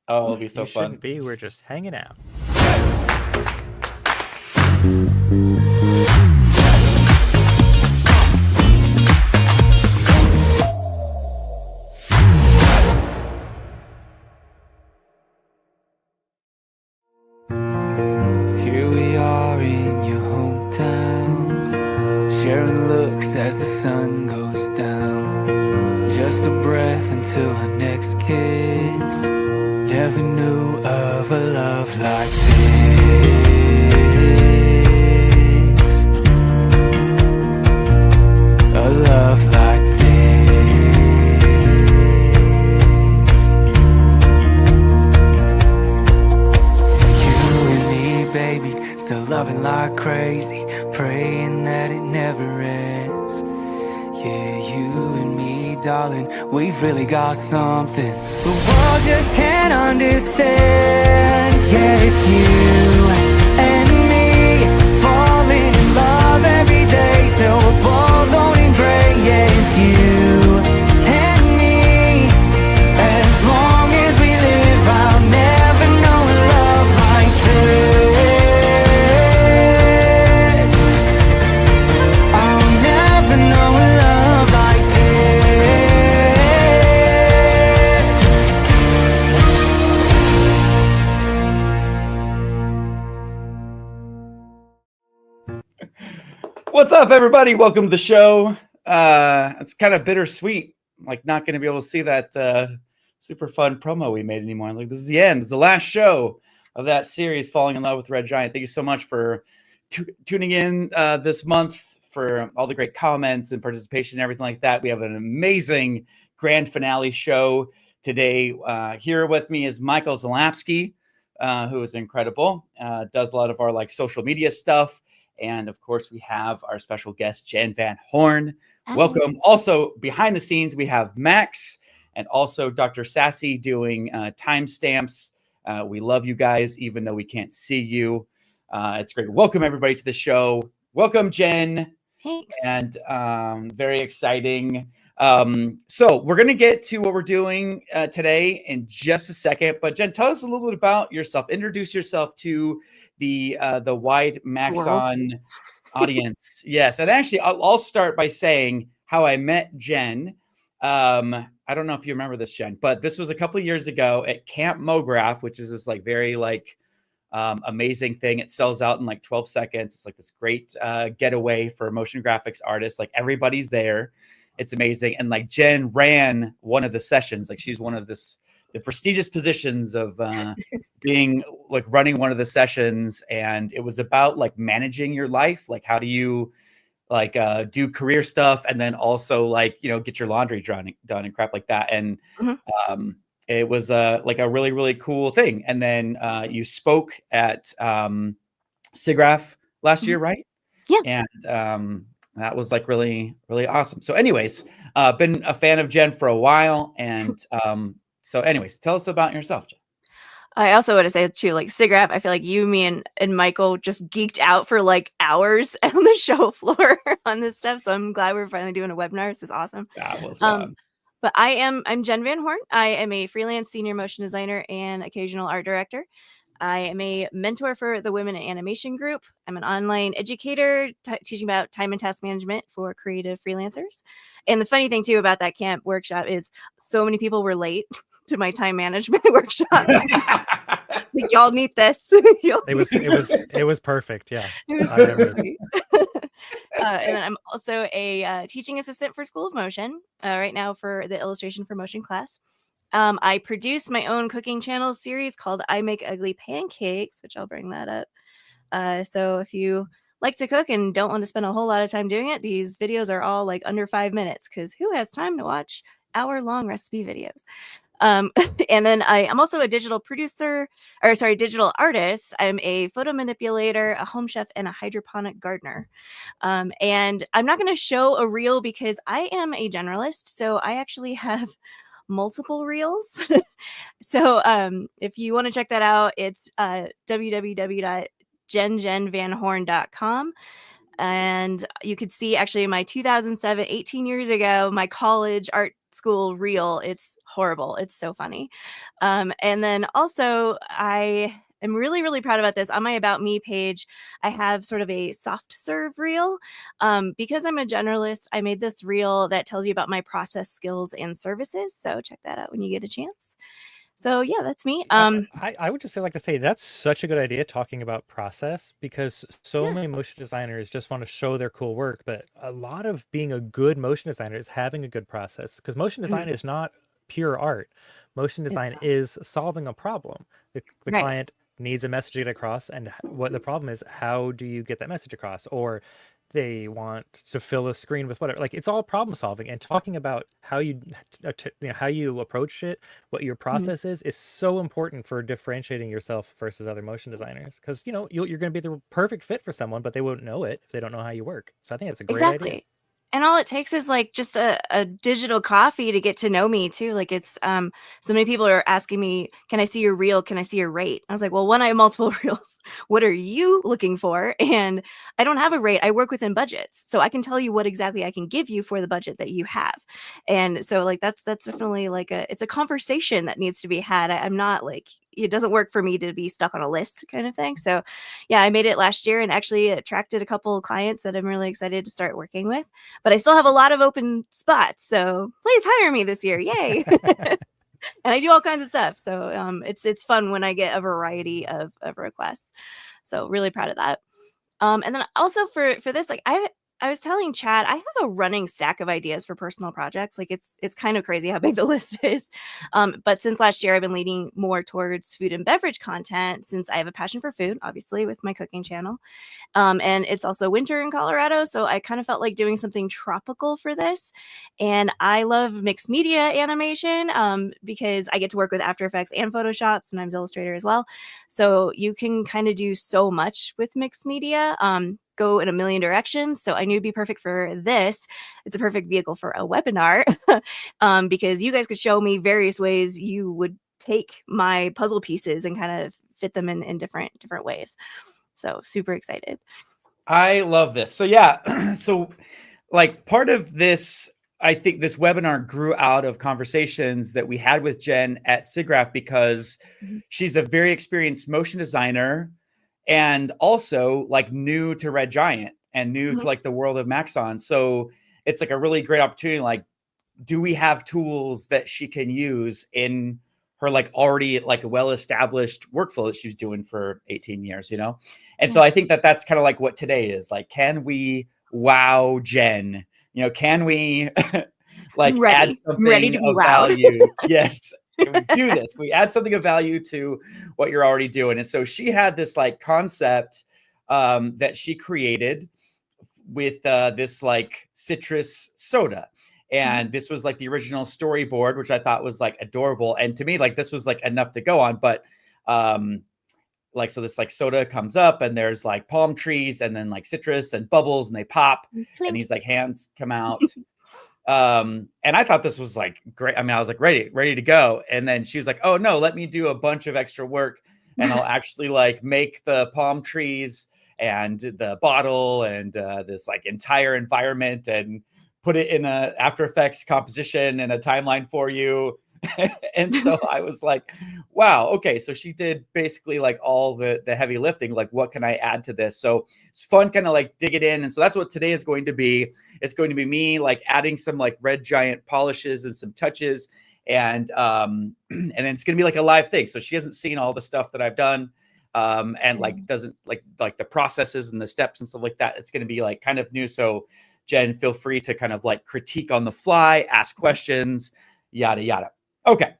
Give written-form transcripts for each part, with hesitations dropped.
Oh, it'll be so You fun. shouldn't be. We're just hanging out. Here we are in your hometown, sharing looks as the sun goes down. Just a breath until our next kiss. Never knew of a love like this. A love like this. You and me, baby, still loving like crazy, praying that it never ends. Yeah, you and me, darling, we've really got something the world just can't understand. Yeah, it's you and me, falling in love every day till we're both owning gray. Yeah, it's you and me, as long as we live, I'll never know a love like this. I'll never know a love like What's up, everybody? Welcome to the show. It's kind of bittersweet, like not going to be able to see that super fun promo we made anymore. Like, this is the end. It's the last show of that series, Falling in Love with Red Giant. Thank you so much for tuning in this month, for all the great comments and participation and everything like that. We have an amazing grand finale show today. Here with me is Michael Szalapski, who is incredible, does a lot of our like social media stuff. And of course, we have our special guest, Jen Van Horn. Hi. Welcome. Also, behind the scenes, we have Max and also Dr. Sassy doing timestamps. We love you guys, even though we can't see you. It's great. Welcome, everybody, to the show. Welcome, Jen. Thanks. And very exciting. So we're going to get to what we're doing today in just a second. But Jen, tell us a little bit about yourself. Introduce yourself to the wide Maxon audience. Yes. And actually, I'll start by saying how I met Jen. I don't know if you remember this, Jen, but this was a couple of years ago at Camp MoGraph, which is this like very like amazing thing. It sells out in like 12 seconds. It's like this great getaway for motion graphics artists. Like, everybody's there. It's amazing. And like, Jen ran one of the sessions. Like, she's one of the prestigious positions of being like running one of the sessions. And it was about like managing your life. Like, how do you like do career stuff and then also like, you know, get your laundry done and crap like that. And it was like a really, really cool thing. And then you spoke at SIGGRAPH last year, right? Yeah. And that was like really, really awesome. So anyways, been a fan of Jen for a while. And so anyways, tell us about yourself, Jen. I also want to say too, like SIGGRAPH, I feel like you, me, and Michael just geeked out for like hours on the show floor on this stuff. So I'm glad we're finally doing a webinar. This is awesome. That was fun. But I'm Jen Van Horn. I am a freelance senior motion designer and occasional art director. I am a mentor for the Women in Animation group. I'm an online educator teaching about time and task management for creative freelancers. And the funny thing too about that camp workshop is so many people were late to my time management workshop. Like, y'all need this. It was perfect. Yeah. It was so great. And then I'm also a teaching assistant for School of Motion right now for the illustration for motion class. I produce my own cooking channel series called I Make Ugly Pancakes, which I'll bring that up. So if you like to cook and don't want to spend a whole lot of time doing it, these videos are all like under 5 minutes, because who has time to watch hour-long recipe videos? And then I'm also a digital digital artist. I'm a photo manipulator, a home chef, and a hydroponic gardener. And I'm not going to show a reel because I am a generalist. So I actually have multiple reels. So if you want to check that out, it's www.jenvanhorn.com. And you could see actually my 2007, 18 years ago, my college art school reel. It's horrible. It's so funny. And then also I am really, really proud about this. On my About Me page, I have sort of a soft serve reel. Because I'm a generalist, I made this reel that tells you about my process skills and services. So check that out when you get a chance. So yeah, that's me. I would just like to say that's such a good idea, talking about process, because so Yeah. many motion designers just want to show their cool work, but a lot of being a good motion designer is having a good process, because motion design is not pure art. Motion It's design not. is solving a problem. The Right. client needs a message to get across, and what the problem is, how do you get that message across? Or they want to fill a screen with whatever. Like, it's all problem solving, and talking about how you how you approach it, what your process is so important for differentiating yourself versus other motion designers, because you're going to be the perfect fit for someone, but they won't know it if they don't know how you work. So I think it's a great idea. Exactly. And all it takes is like just a digital coffee to get to know me too. Like it's so many people are asking me, can I see your reel? Can I see your rate? I was like, well, one, I have multiple reels. What are you looking for? And I don't have a rate. I work within budgets. So I can tell you what exactly I can give you for the budget that you have. And so like that's definitely like it's a conversation that needs to be had. I'm not like, it doesn't work for me to be stuck on a list kind of thing. So yeah, I made it last year and actually attracted a couple of clients that I'm really excited to start working with. But I still have a lot of open spots. So please hire me this year. Yay. And I do all kinds of stuff. So it's fun when I get a variety of requests. So really proud of that. And then also for this, like I was telling Chad, I have a running stack of ideas for personal projects. Like it's kind of crazy how big the list is. But since last year, I've been leaning more towards food and beverage content, since I have a passion for food, obviously, with my cooking channel. And it's also winter in Colorado, so I kind of felt like doing something tropical for this. And I love mixed media animation because I get to work with After Effects and Photoshop, sometimes Illustrator as well. So you can kind of do so much with mixed media. Go in a million directions. So I knew it'd be perfect for this. It's a perfect vehicle for a webinar because you guys could show me various ways you would take my puzzle pieces and kind of fit them in different ways. So super excited. I love this. So yeah, so like part of this, I think this webinar grew out of conversations that we had with Jen at SIGGRAPH, because she's a very experienced motion designer and also like new to Red Giant and new to like the world of Maxon. So it's like a really great opportunity. Like, do we have tools that she can use in her like already like a well-established workflow that she's doing for 18 years, And so I think that that's kind of like what today is. Like, can we wow Jen? Can we like add something of value? Yes. Can we do this? We add something of value to what you're already doing. And so she had this like concept that she created with this like citrus soda. And this was like the original storyboard, which I thought was like adorable. And to me, like this was like enough to go on. But like, so this like soda comes up and there's like palm trees and then like citrus and bubbles and they pop and these like hands come out. And I thought this was like great. I mean, I was like ready to go. And then she was like, oh no, let me do a bunch of extra work and I'll actually like make the palm trees and the bottle and this like entire environment and put it in a After Effects composition and a timeline for you. And so I was like, wow, okay. So she did basically like all the heavy lifting. Like, what can I add to this? So it's fun kind of like dig it in. And so that's what today is going to be. It's going to be me like adding some like Red Giant polishes and some touches. And then it's going to be like a live thing. So she hasn't seen all the stuff that I've done. And like doesn't like the processes and the steps and stuff like that. It's going to be like kind of new. So Jen, feel free to kind of like critique on the fly, ask questions, yada, yada. Okay.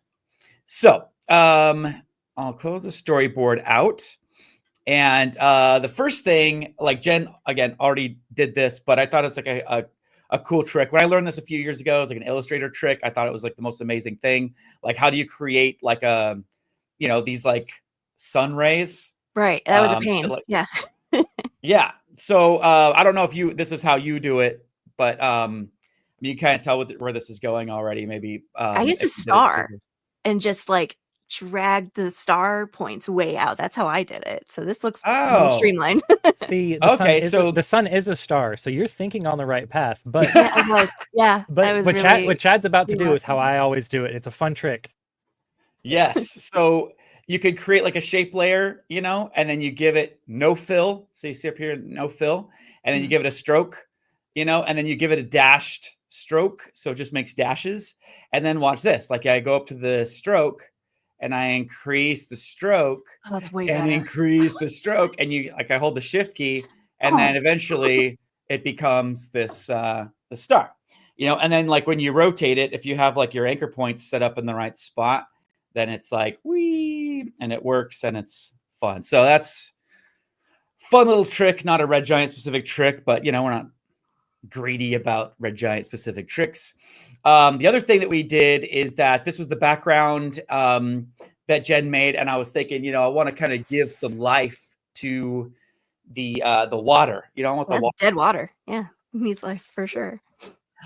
So I'll close the storyboard out. And the first thing, like Jen, again, already did this, but I thought it's like a cool trick. When I learned this a few years ago, it was like an Illustrator trick. I thought it was like the most amazing thing. Like, how do you create like these like sun rays? Right. That was a pain. Like, yeah. Yeah. So I don't know if this is how you do it, but you can't tell where this is going already. Maybe I used to star and just like dragged the star points way out. That's how I did it. So this looks more Oh, streamlined. See, okay. So the sun is a star, so you're thinking on the right path. But Yeah, I was. Yeah, I but was what really what Chad's about to do is how realizing. I always do it. It's a fun trick. yes, so you could create like a shape layer, you know, and then you give it no fill. So you see up here, no fill, and then you Mhm. give it a stroke, you know, and then you give it a dashed stroke. So it just makes dashes. And then watch this. Like I go up to the stroke and I increase the stroke Oh, that's way and better. increase the stroke. And you like I hold the shift key, and Oh. then eventually it becomes this the star. You know, and then like when you rotate it, if you have like your anchor points set up in the right spot, then it's like wee, and it works and it's fun. So that's fun little trick, not a Red Giant specific trick, but you know, we're not greedy about Red Giant specific tricks. The other thing that we did is that this was the background that Jen made, and I was thinking, you know, I want to kind of give some life to the water. You know, I want the That's water. dead water. Yeah, needs life for sure.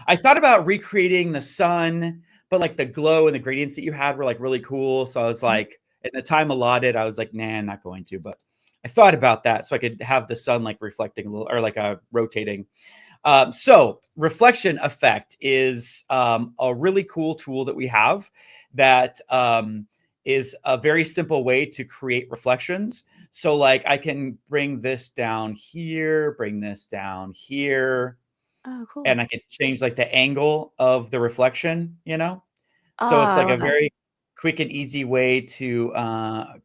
I thought about recreating the sun, but like the glow and the gradients that you had were like really cool. So I was like, in the time allotted, I was like, nah, I'm not going to. But I thought about that so I could have the sun like reflecting a little or like rotating. So reflection effect is a really cool tool that we have that is a very simple way to create reflections. So like I can bring this down here, bring this down here, Oh, cool. and I could change like the angle of the reflection, you know? Oh, So it's I like a love that. very quick and easy way to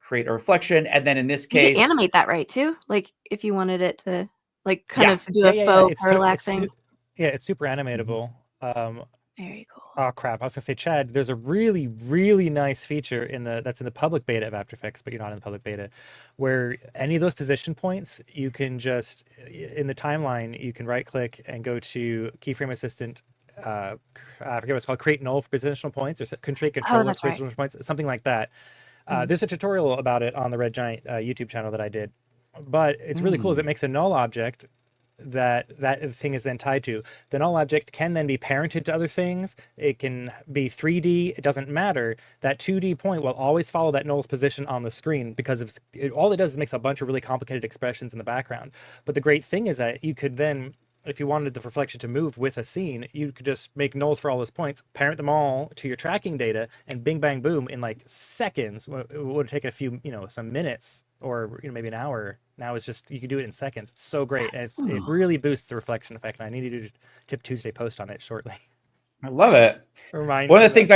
create a reflection. And then in this You can case, animate that right too. Like if you wanted it to like kind yeah, of do Yeah, a yeah, yeah. faux It's parallaxing. it's super animatable. Very cool. Oh crap! I was gonna say, Chad, there's a really, really nice feature that's in the public beta of After Effects, but you're not in the public beta, where any of those position points, you can just in the timeline, you can right click and go to Keyframe Assistant. I forget what it's called, create null for positional points, or create controller that's for right. positional points, something like that. There's a tutorial about it on the Red Giant YouTube channel that I did, but it's really cool. Is it makes a null object that thing is then tied to. The null object can then be parented to other things. It can be 3D. It doesn't matter. That 2D point will always follow that null's position on the screen because all it does is makes a bunch of really complicated expressions in the background. But the great thing is that you could then, if you wanted the reflection to move with a scene, you could just make nulls for all those points, parent them all to your tracking data, and bing, bang, boom, in like seconds. It would take a few, some minutes or maybe an hour. Now it's just, you can do it in seconds. It's so great. And it really boosts the reflection effect. And I need to do a Tip Tuesday post on it shortly. I love it. Remind One of me the things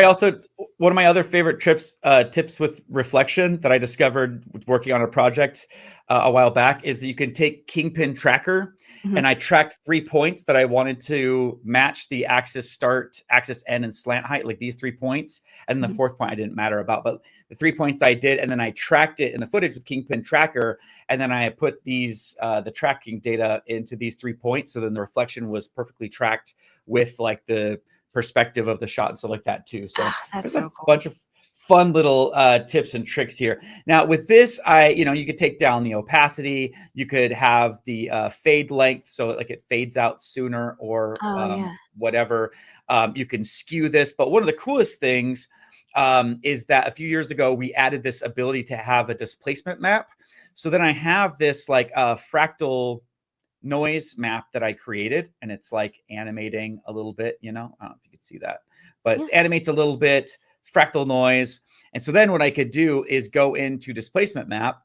one of my other favorite tips with reflection that I discovered working on a project a while back is that you can take Kingpin Tracker, and I tracked 3 points that I wanted to match the axis start, axis end, and slant height, like these 3 points. And the fourth point I didn't matter about, but the 3 points I did, and then I tracked it in the footage with Kingpin Tracker, and then I put these the tracking data into these 3 points, so then the reflection was perfectly tracked with like the perspective of the shot and stuff like that too. So That's there's so a cool. bunch of fun little tips and tricks here. Now with this, you could take down the opacity. You could have the fade length, so like it fades out sooner or whatever. You can skew this, but one of the coolest things is that a few years ago we added this ability to have a displacement map. So then I have this like fractal noise map that I created, and it's like animating a little bit, I don't know if you could see that, but it animates a little bit. It's fractal noise. And so then what I could do is go into displacement map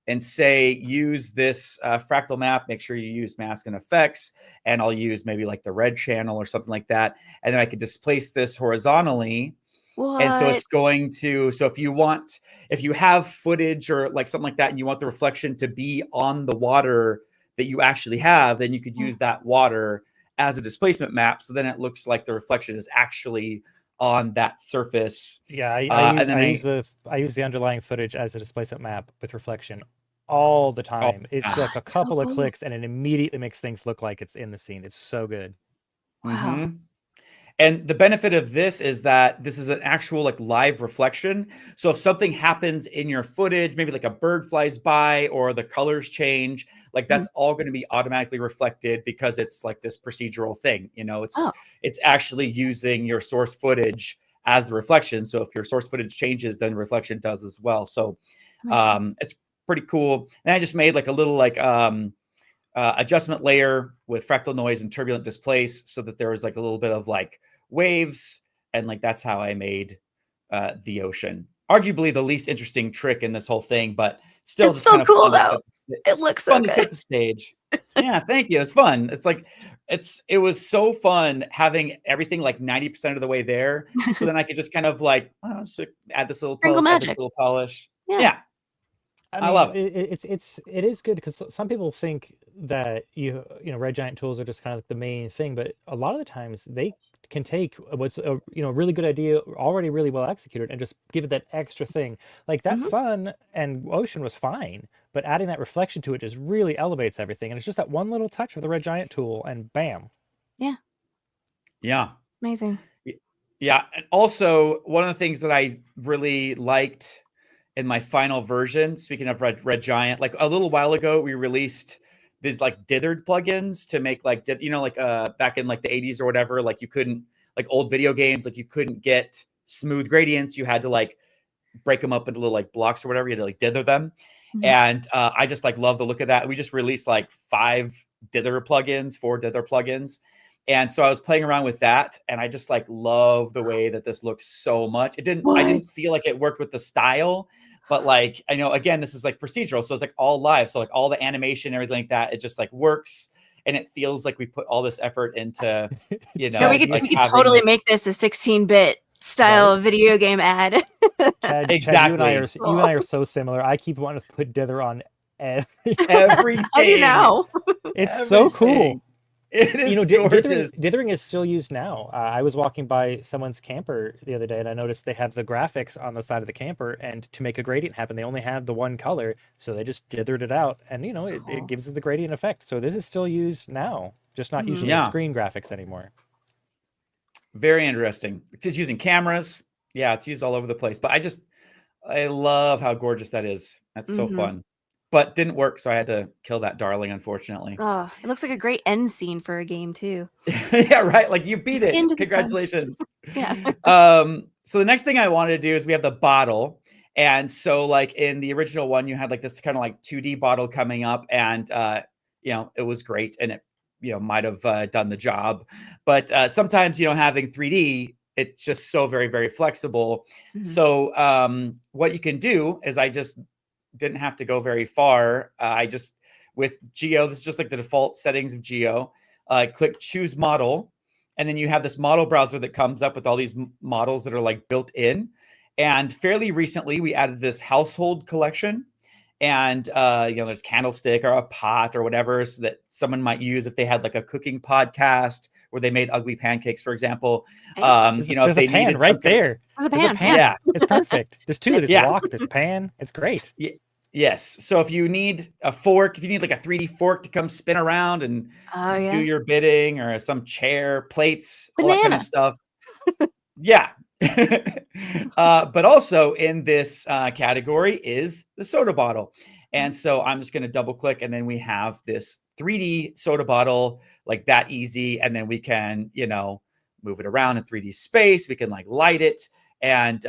and say, use this fractal map, make sure you use mask and effects, and I'll use maybe like the red channel or something like that. And then I could displace this horizontally. What? And so it's going to, so if you have footage or like something like that, and you want the reflection to be on the water that you actually have, then you could use that water as a displacement map. So then it looks like the reflection is actually on that surface. Yeah, I use the underlying footage as a displacement map with reflection all the time. It's like a couple of clicks and it immediately makes things look like it's in the scene. It's so good. Wow. And the benefit of this is that this is an actual like live reflection. So if something happens in your footage, maybe like a bird flies by or the colors change, like that's all going to be automatically reflected because it's like this procedural thing. It's actually using your source footage as the reflection. So if your source footage changes, then reflection does as well. So it's pretty cool. And I just made like a little like adjustment layer with fractal noise and turbulent displace, so that there was like a little bit of like waves, and like that's how I made the ocean. Arguably the least interesting trick in this whole thing, but still It's just so kind of cool, fun to though. It looks so fun to good. set the stage. Yeah, thank you. It's fun. It's like it was so fun having everything like 90% of the way there. So then I could just kind of like, oh, just add this little Sprinkle polish, add this magic. little polish. Yeah. Yeah. I love it is good because some people think that red giant tools are just kind of like the main thing, but a lot of the times they can take what's a really good idea already really well executed and just give it that extra thing. Like that sun and ocean was fine, but adding that reflection to it just really elevates everything, and it's just that one little touch with the red giant tool, and bam. Yeah. Yeah. Amazing. Yeah. And also one of the things that I really liked in my final version, speaking of red giant, like a little while ago, we released these like dithered plugins to make like, back in like the 80s or whatever, like you couldn't, like old video games, like you couldn't get smooth gradients. You had to like break them up into little like blocks or whatever. You had to like dither them. And I just like love the look of that. We just released like 4 dither plugins. And so I was playing around with that, and I just like love the way that this looks so much. I didn't feel like it worked with the style, but like, I know, again, this is like procedural. So it's like all live. So like all the animation, everything like that, it just like works. And it feels like we put all this effort into, Sure, we could like totally make this a 16-bit style video game ad. Chad, exactly. Chad, you and I are so similar. I keep wanting to put dither on everything. I do now. It's so cool. It is gorgeous. Dithering is still used now. I was walking by someone's camper the other day, and I noticed they have the graphics on the side of the camper, and to make a gradient happen, they only have the one color, so they just dithered it out, and it gives it the gradient effect. So this is still used now, just not using the screen graphics anymore. Very interesting. It's just using cameras. Yeah, it's used all over the place. But I love how gorgeous that is. That's so fun. But didn't work, so I had to kill that darling, unfortunately. Oh, it looks like a great end scene for a game too. Yeah, right. Like you beat it. Congratulations. Yeah. So the next thing I wanted to do is we have the bottle. And so like in the original one, you had like this kind of like 2D bottle coming up, and it was great, and it might have done the job. But sometimes having 3D, it's just so very, very flexible. So what you can do is I just didn't have to go very far. With Geo, this is just like the default settings of Geo. Click choose model, and then you have this model browser that comes up with all these models that are like built in. And fairly recently, we added this household collection, and there's candlestick or a pot or whatever, so that someone might use if they had like a cooking podcast where they made ugly pancakes, for example. There's if they a pan needed right there. There's a pan. Yeah, it's perfect. There's two. There's a wok. There's a pan. It's great. Yes. So if you need a fork, if you need like a 3D fork to come spin around and do your bidding, or some chair, plates, all that kind of stuff. Yeah. But also in this category is the soda bottle. And so I'm just going to double click, and then we have this 3D soda bottle, like that easy. And then we can, move it around in 3D space. We can like light it. And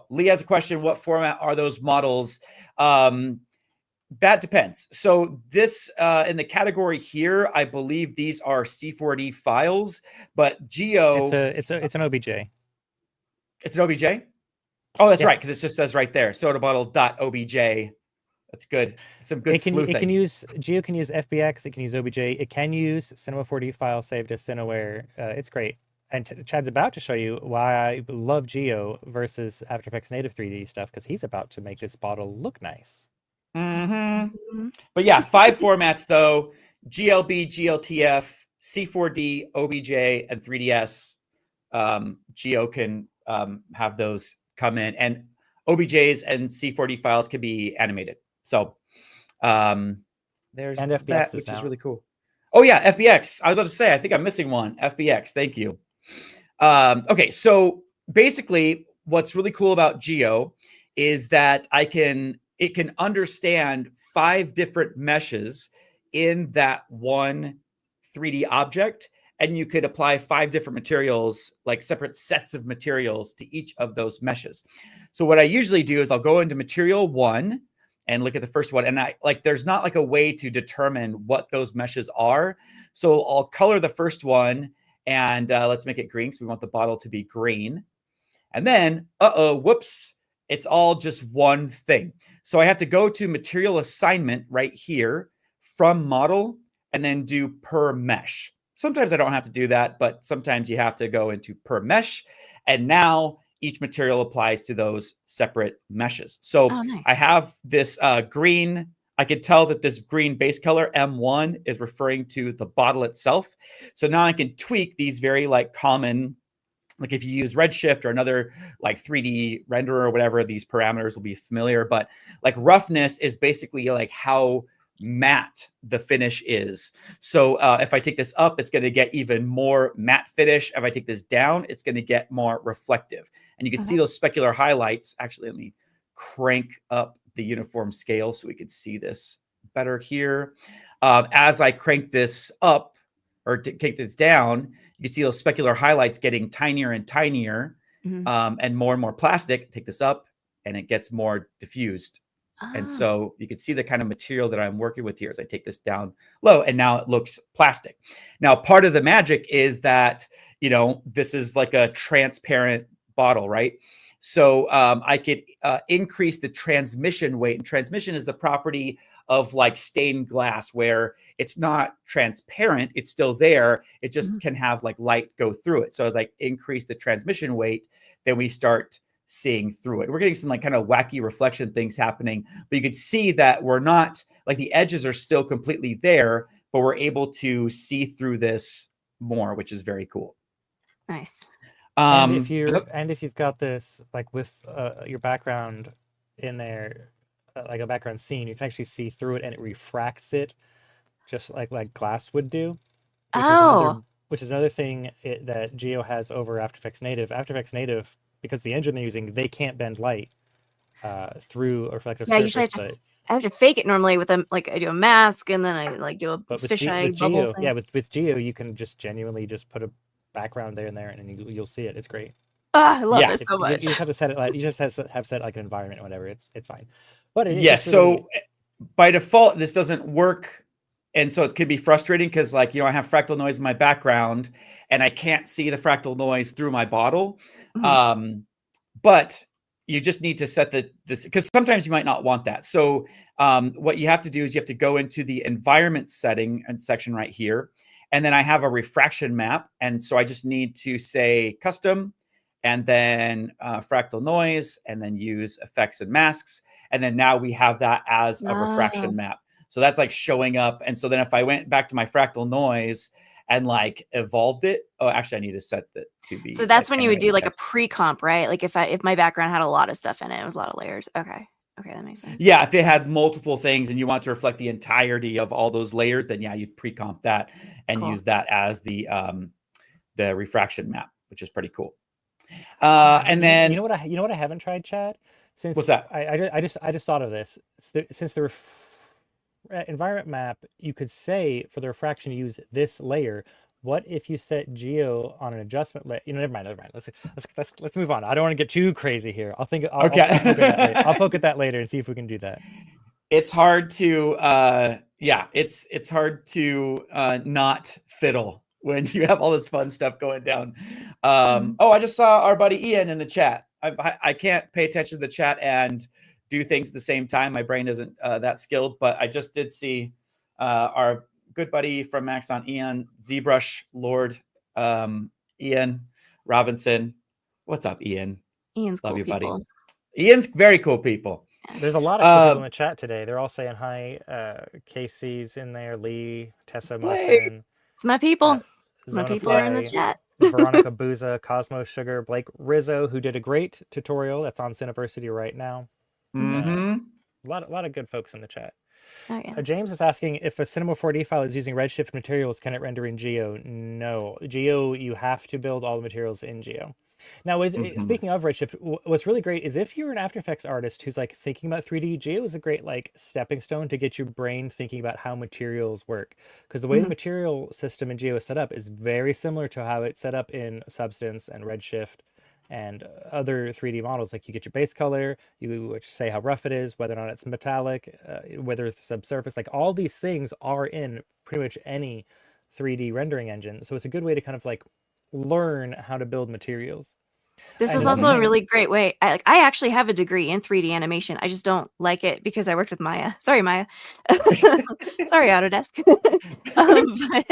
Lee has a question. What format are those models? That depends. So this in the category here, I believe these are C4D files, but Geo, it's an OBJ. It's an OBJ. Oh, that's right, because it just says right there, soda bottle.obj. That's good. Some good sleuthing. Geo can use FBX. It can use OBJ. It can use Cinema 4D file saved as Cineware. It's great. And Chad's about to show you why I love Geo versus After Effects native 3D stuff, because he's about to make this bottle look nice. But yeah, 5 formats though: GLB, GLTF, C4D, OBJ, and 3DS. Geo can have those come in, and OBJs and C4D files can be animated. So there's and FBX that, which is really cool. Oh yeah, FBX. I was about to say, I think I'm missing one. FBX. Thank you. Okay, so basically, what's really cool about Geo is that it can understand 5 different meshes in that one 3D object, and you could apply 5 different materials, like separate sets of materials to each of those meshes. So what I usually do is I'll go into material 1 and look at the first one. And there's not like a way to determine what those meshes are. So I'll color the first one, and let's make it green because we want the bottle to be green. And then, whoops, it's all just one thing. So I have to go to material assignment right here from model and then do per mesh. Sometimes I don't have to do that, but sometimes you have to go into per mesh. And now each material applies to those separate meshes. So nice. I have this green. I can tell that this green base color M1 is referring to the bottle itself. So now I can tweak these very like common, like if you use Redshift or another like 3D renderer or whatever, these parameters will be familiar. But like roughness is basically like how matte the finish is. So if I take this up, it's going to get even more matte finish. If I take this down, it's going to get more reflective. And you can see those specular highlights. Actually, let me crank up the uniform scale so we can see this better here. As I crank this up or take this down, you can see those specular highlights getting tinier and tinier, and more plastic. Take this up and it gets more diffused. And so you can see the kind of material that I'm working with here as I take this down low, and now it looks plastic. Now, part of the magic is that, you know, this is like a transparent bottle, right? So I could increase the transmission weight. And transmission is the property of like stained glass where it's not transparent. It's still there. It just can have like light go through it. So as I increase the transmission weight, then we start seeing through it. We're getting some like kind of wacky reflection things happening, but you can see that we're not like the edges are still completely there, but we're able to see through this more, which is very cool. Nice. And if you've got this like with your background in there, like a background scene, you can actually see through it and it refracts it just like glass would do. Which is another thing that Geo has over After Effects Native. After Effects Native, because the engine they're using, they can't bend light through a reflective surface. Usually I have to fake it normally with I do a mask and then I like do a fisheye bubble thing. Yeah, with Geo, you can just genuinely just put a background there and there, and you'll see it. It's great. I love this so much. You just have to set it like you just have set like an environment or whatever. It's fine. But so by default, this doesn't work. And so it could be frustrating because like, you know, I have fractal noise in my background and I can't see the fractal noise through my bottle. But you just need to set this because sometimes you might not want that. So what you have to do is you have to go into the environment setting and section right here. And then I have a refraction map. And so I just need to say custom and then fractal noise and then use effects and masks. And then now we have that as a refraction map. So that's like showing up. And so then if I went back to my fractal noise and like evolved it, actually I need to set that to be. So that's like when you would do like a pre-comp, right? Like if my background had a lot of stuff in it, it was a lot of layers. Okay, that makes sense. Yeah, if it had multiple things and you want to reflect the entirety of all those layers, then yeah, you'd pre-comp that and use that as the refraction map, which is pretty cool. And then you know what I haven't tried, Chad? What's that? I just thought of this. Since the environment map, you could say for the refraction use this layer. What if you set Geo on an adjustment layer? You know, never mind. Let's move on. I don't want to get too crazy here. I'll poke at that later and see if we can do that. It's hard to it's hard to not fiddle when you have all this fun stuff going down. I just saw our buddy Ian in the chat. I can't pay attention to the chat and do things at the same time. My brain isn't that skilled, but I just did see our good buddy from Maxon, Ian, ZBrush Lord, Ian Robinson. What's up, Ian? Ian's love cool you, buddy. people. Ian's very cool people. There's a lot of people in the chat today. They're all saying hi. Casey's in there, Lee, Tessa Mushin. It's my people. My people are in the chat. Veronica Booza, Cosmo Sugar, Blake Rizzo, who did a great tutorial that's on Cineversity right now. A lot of good folks in the chat. Oh, yeah. James is asking if a Cinema 4D file is using Redshift materials, can it render in Geo? No. Geo, you have to build all the materials in Geo. Now, with Mhm. speaking of Redshift, what's really great is if you're an After Effects artist who's like thinking about 3D, Geo is a great like stepping stone to get your brain thinking about how materials work. Because the way the Mhm. material system in Geo is set up is very similar to how it's set up in Substance and Redshift and other 3D models. Like you get your base color, you say how rough it is, whether or not it's metallic, whether it's subsurface. Like all these things are in pretty much any 3D rendering engine. So it's a good way to kind of like learn how to build materials. This is And also a Mhm. really great way. I actually have a degree in 3D animation. I just don't like it because I worked with Maya. Sorry, Maya. Sorry, Autodesk. But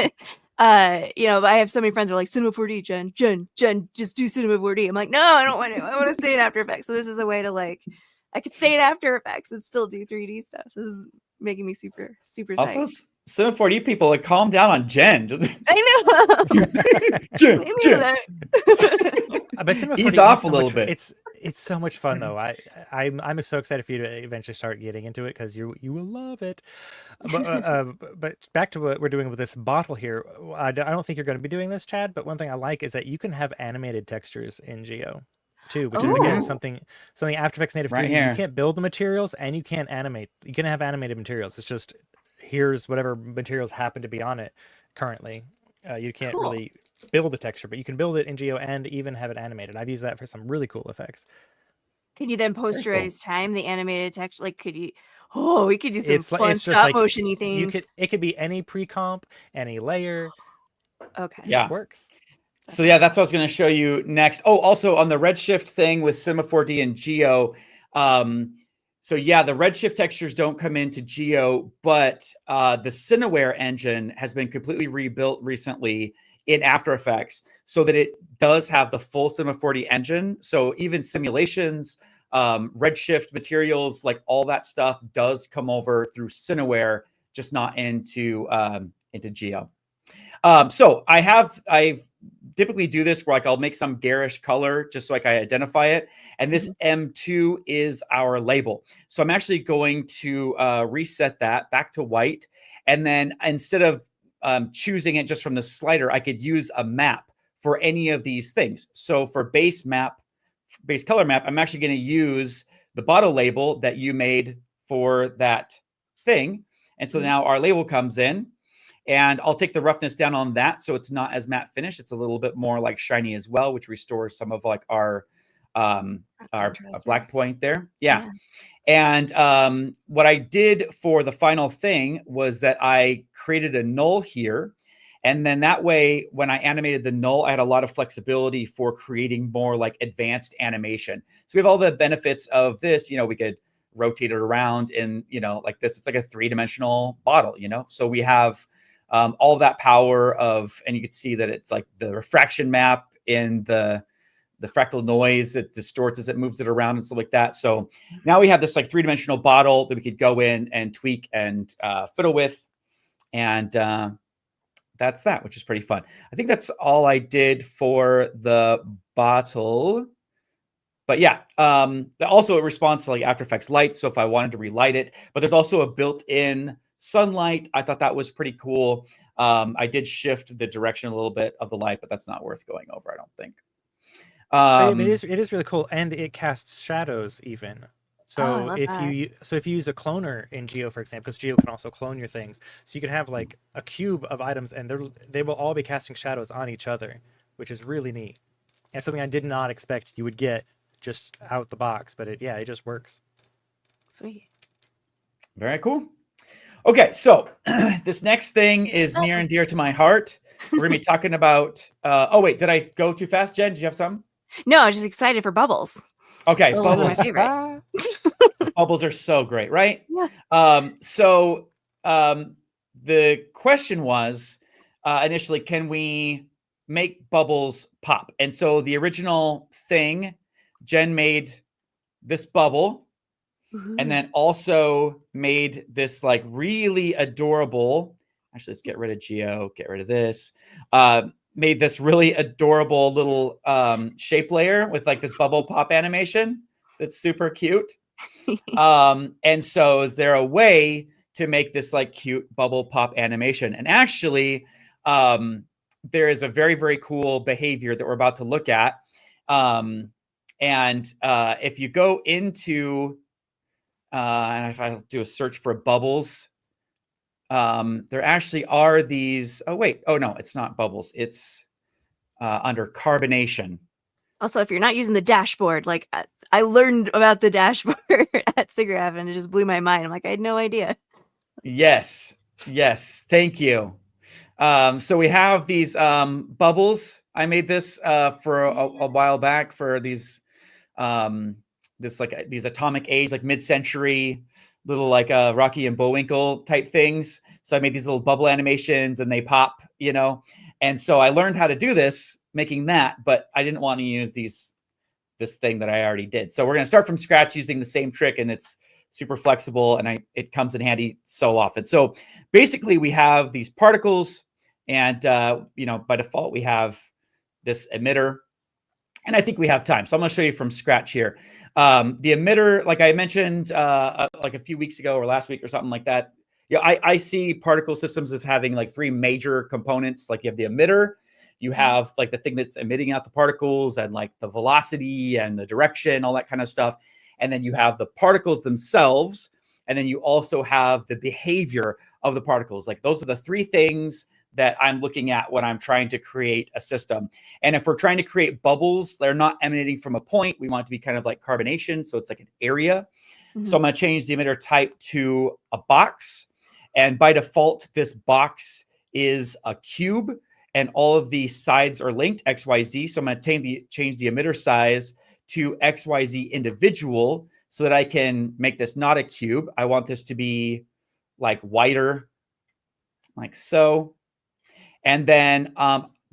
I have so many friends who are like, Cinema 4D, Jen, just do Cinema 4D. I'm like, no, I don't want to. I want to stay in After Effects. So this is a way to like, I could stay in After Effects and still do 3D stuff. So this is making me super, super Also, psyched. Cinema 4D people, like, calm down on Jen. I know. Jen, Leave me Jen. alone. but Cinema Ease 4D off is a so little much, bit. it's so much fun though. I'm so excited for you to eventually start getting into it because you will love it. But back to what we're doing with this bottle here. I don't think you're going to be doing this, Chad. But one thing I like is that you can have animated textures in Geo too, which is again Ooh. something After Effects native Right 3D. You here. can't build the materials and you can't animate. You can have animated materials. It's just here's whatever materials happen to be on it currently. You can't Cool. really build a texture, but you can build it in Geo and even have it animated. I've used that for some really cool effects. Can you then Very cool. posterize time the animated text? Like, could you? Oh, we could do some It's fun it's just stop like motiony things. it could be any pre-comp, any layer. Okay. It Yeah. just works. So yeah, that's what I was going to show you next. Oh, also on the Redshift thing with Cinema 4D and Geo. So yeah, the Redshift textures don't come into Geo, but the Cineware engine has been completely rebuilt recently in After Effects so that it does have the full Cinema 4D engine. So even simulations, Redshift materials, like all that stuff does come over through Cineware, just not into Geo. So I typically do this where like I'll make some garish color just so like I identify it. And this M2 is our label. So I'm actually going to reset that back to white. And then instead of choosing it just from the slider, I could use a map for any of these things. So for base color map, I'm actually going to use the bottle label that you made for that thing. And so now our label comes in. And I'll take the roughness down on that so it's not as matte finish. It's a little bit more like shiny as well, which restores some of like our black point there. Yeah. And what I did for the final thing was that I created a null here. And then that way, when I animated the null, I had a lot of flexibility for creating more like advanced animation. So we have all the benefits of this. We could rotate it around in, like this. It's like a 3-dimensional bottle, So we have all that power of, and you can see that it's like the refraction map in the fractal noise that distorts as it moves it around and stuff like that. So now we have this like 3-dimensional bottle that we could go in and tweak and fiddle with. And that's that, which is pretty fun. I think that's all I did for the bottle. But yeah, also it responds to like After Effects light. So if I wanted to relight it, but there's also a built-in sunlight. I thought that was pretty cool. I did shift the direction a little bit of the light, but that's not worth going over, I don't think. It is really cool, and it casts shadows even. So if you use a cloner in Geo, for example, because Geo can also clone your things, so you can have like a cube of items, and they will all be casting shadows on each other, which is really neat. And something I did not expect you would get just out the box, but it just works. Sweet. Very cool. Okay, so this next thing is near and dear to my heart. We're gonna be talking about. Oh wait, did I go too fast, Jen? Did you have some? No, I was just excited for bubbles. Okay, Bubbles are my bubbles. favorite. Bubbles are so great, right? Yeah. So the question was initially, can we make bubbles pop? And so the original thing, Jen made this bubble. And then also made this like really adorable, actually, let's get rid of Geo, get rid of this. Made this really adorable little shape layer with like this bubble pop animation. That's super cute. And so is there a way to make this like cute bubble pop animation? And actually, there is a very, very cool behavior that we're about to look at. And if you go into, and if I do a search for bubbles, there actually are these. Oh, wait. Oh, no, it's not bubbles. It's under carbonation. Also, if you're not using the dashboard, like I learned about the dashboard at SIGGRAPH and it just blew my mind. I'm like, I had no idea. Yes. Yes. Thank you. So we have these bubbles. I made this for a while back for these these atomic age, like mid-century little like Rocky and Bullwinkle type things. So I made these little bubble animations and they pop, you know. And so I learned how to do this, making that, but I didn't want to use this thing that I already did. So we're going to start from scratch using the same trick, and it's super flexible, and it comes in handy so often. So basically we have these particles, and you know, by default we have this emitter, and I think we have time. So I'm going to show you from scratch here. The emitter, like I mentioned like a few weeks ago or last week or something like that, you know, I see particle systems as having like three major components. Like you have the emitter, you have like the thing that's emitting out the particles, and like the velocity and the direction, all that kind of stuff. And then you have the particles themselves. And then you also have the behavior of the particles. Like those are the three things that I'm looking at when I'm trying to create a system. And if we're trying to create bubbles, they're not emanating from a point. We want it to be kind of like carbonation. So it's like an area. So I'm going to change the emitter type to a box. And by default, this box is a cube, and all of the sides are linked XYZ. So I'm going to change the emitter size to XYZ individual so that I can make this not a cube. I want this to be like wider, like so. And then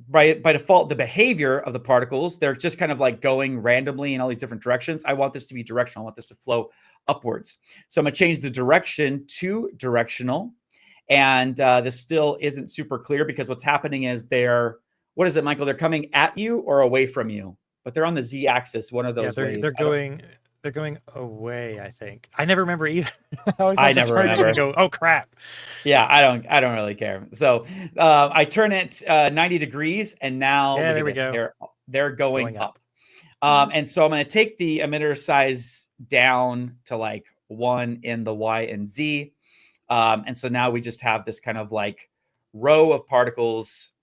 by default, the behavior of the particles, they're just kind of like going randomly in all these different directions. I want this to be directional. I want this to flow upwards. So I'm going to change the direction to directional. And this still isn't super clear because what's happening is what is it, Michael? They're coming at you or away from you, but they're on the Z axis, one of those ways. They're going away, I think. I never remember either. I never remember. And go, oh crap. Yeah, I don't really care. So I turn it 90 degrees, and now there we go. They're going up. And so I'm going to take the emitter size down to like 1 in the Y and Z. And so now we just have this kind of like row of particles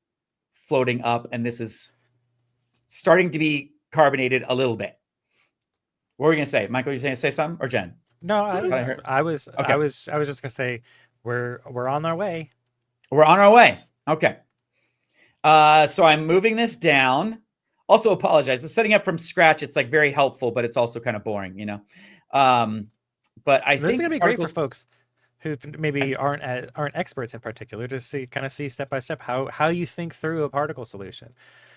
floating up, and this is starting to be carbonated a little bit. What were you gonna say, Michael? You going to say something, or Jen? No, I was just gonna say we're on our way. We're on our way. Okay. So I'm moving this down. Also, apologize. The setting up from scratch, it's like very helpful, but it's also kind of boring, you know. But I think this is gonna be great for folks who maybe aren't experts in particular, to see step by step how you think through a particle solution.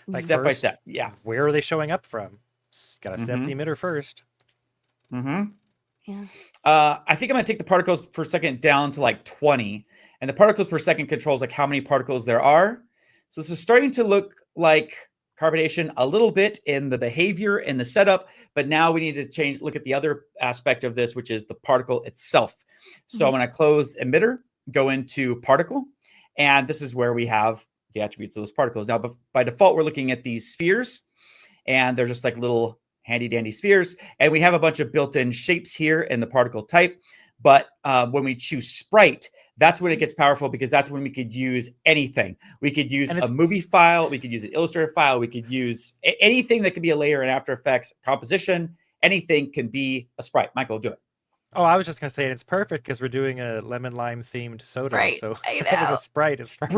Like step by step. Yeah. Where are they showing up from? Got to set the emitter first. Yeah. I think I'm going to take the particles per second down to like 20. And the particles per second controls like how many particles there are. So this is starting to look like carbonation a little bit in the behavior and the setup. But now we need to look at the other aspect of this, which is the particle itself. So I'm going to close emitter, go into particle. And this is where we have the attributes of those particles. Now, by default, we're looking at these spheres. And they're just like little handy dandy spheres. And we have a bunch of built-in shapes here in the particle type. But when we choose Sprite, that's when it gets powerful, because that's when we could use anything. We could use a movie file. We could use an Illustrator file. We could use anything that could be a layer in After Effects composition. Anything can be a Sprite. Michael, do it. Oh, I was just going to say it's perfect because we're doing a lemon lime themed soda. Right. So I know. a Sprite is Sprite.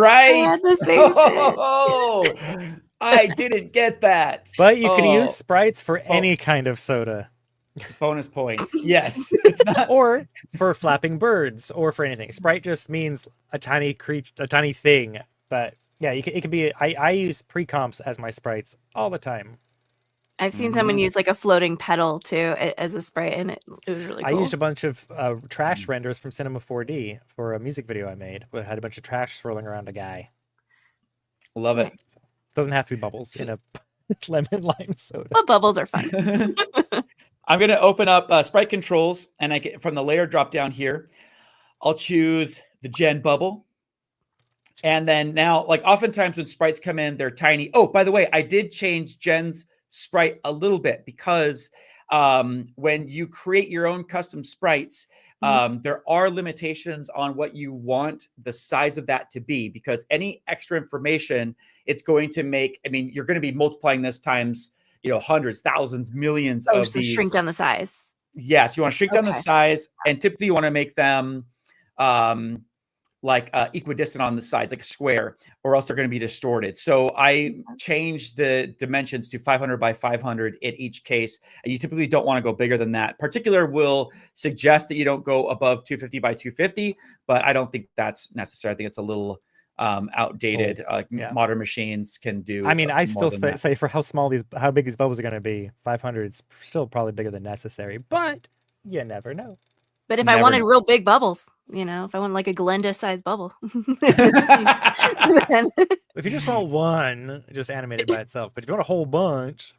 Oh, I didn't get that. But you can use Sprites for any kind of soda. Bonus points. Yes. It's not. Or for flapping birds, or for anything. Sprite just means a tiny thing. But yeah, it could be. I use pre-comps as my Sprites all the time. I've seen someone use like a floating pedal too as a sprite, and it was really cool. I used a bunch of trash renders from Cinema 4D for a music video I made. It had a bunch of trash swirling around a guy. Love it. So, doesn't have to be bubbles in a lemon lime soda. But bubbles are fun. I'm going to open up Sprite controls, and I get from the layer drop down here, I'll choose the Gen bubble. And then now, like oftentimes when sprites come in, they're tiny. Oh, by the way, I did change Gen's Sprite a little bit because when you create your own custom sprites, there are limitations on what you want the size of that to be, because any extra information, it's going to make, I mean, you're going to be multiplying this times, hundreds, thousands, millions Oh, of so these. shrink down the size. Yes, you want to shrink down the size, and typically you want to make them like equidistant on the sides, like a square, or else they're going to be distorted. So I changed the dimensions to 500 by 500 in each case. And you typically don't want to go bigger than that. Particular will suggest that you don't go above 250 by 250, but I don't think that's necessary. I think it's a little outdated. Modern machines can do. I mean, I still say for how big these bubbles are going to be, 500 is still probably bigger than necessary, but you never know. But if I wanted real big bubbles, if I want like a Glenda sized bubble, if you just want one, just animate it by itself. But if you want a whole bunch,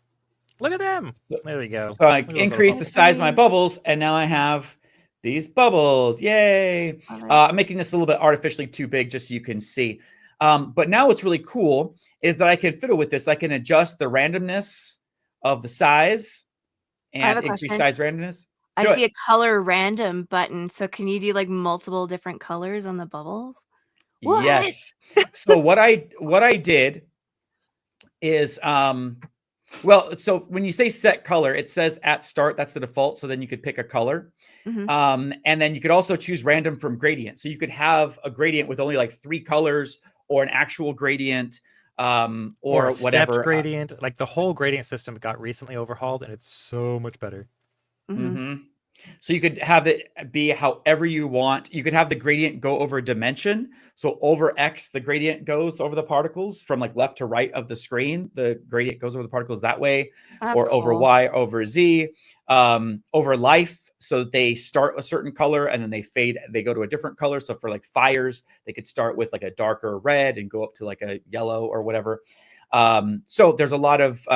look at them. There we go. So I increase the size of my bubbles, and now I have these bubbles. Yay! I'm making this a little bit artificially too big just so you can see. But now what's really cool is that I can fiddle with this. I can adjust the randomness of the size and increase size randomness. I see a color random button. So can you do like multiple different colors on the bubbles? What? Yes. So what I did is, well, so when you say set color, it says at start, that's the default. So then you could pick a color. And then you could also choose random from gradient. So you could have a gradient with only like 3 colors, or an actual gradient, or whatever. Gradient. Like the whole gradient system got recently overhauled, and it's so much better. So you could have it be however you want. You could have the gradient go over a dimension. So over X, the gradient goes over the particles from like left to right of the screen. The gradient goes over the particles that way. Or over Y, over Z, over life. So they start a certain color and then they fade. They go to a different color. So for like fires, they could start with like a darker red and go up to like a yellow or whatever. So there's a lot of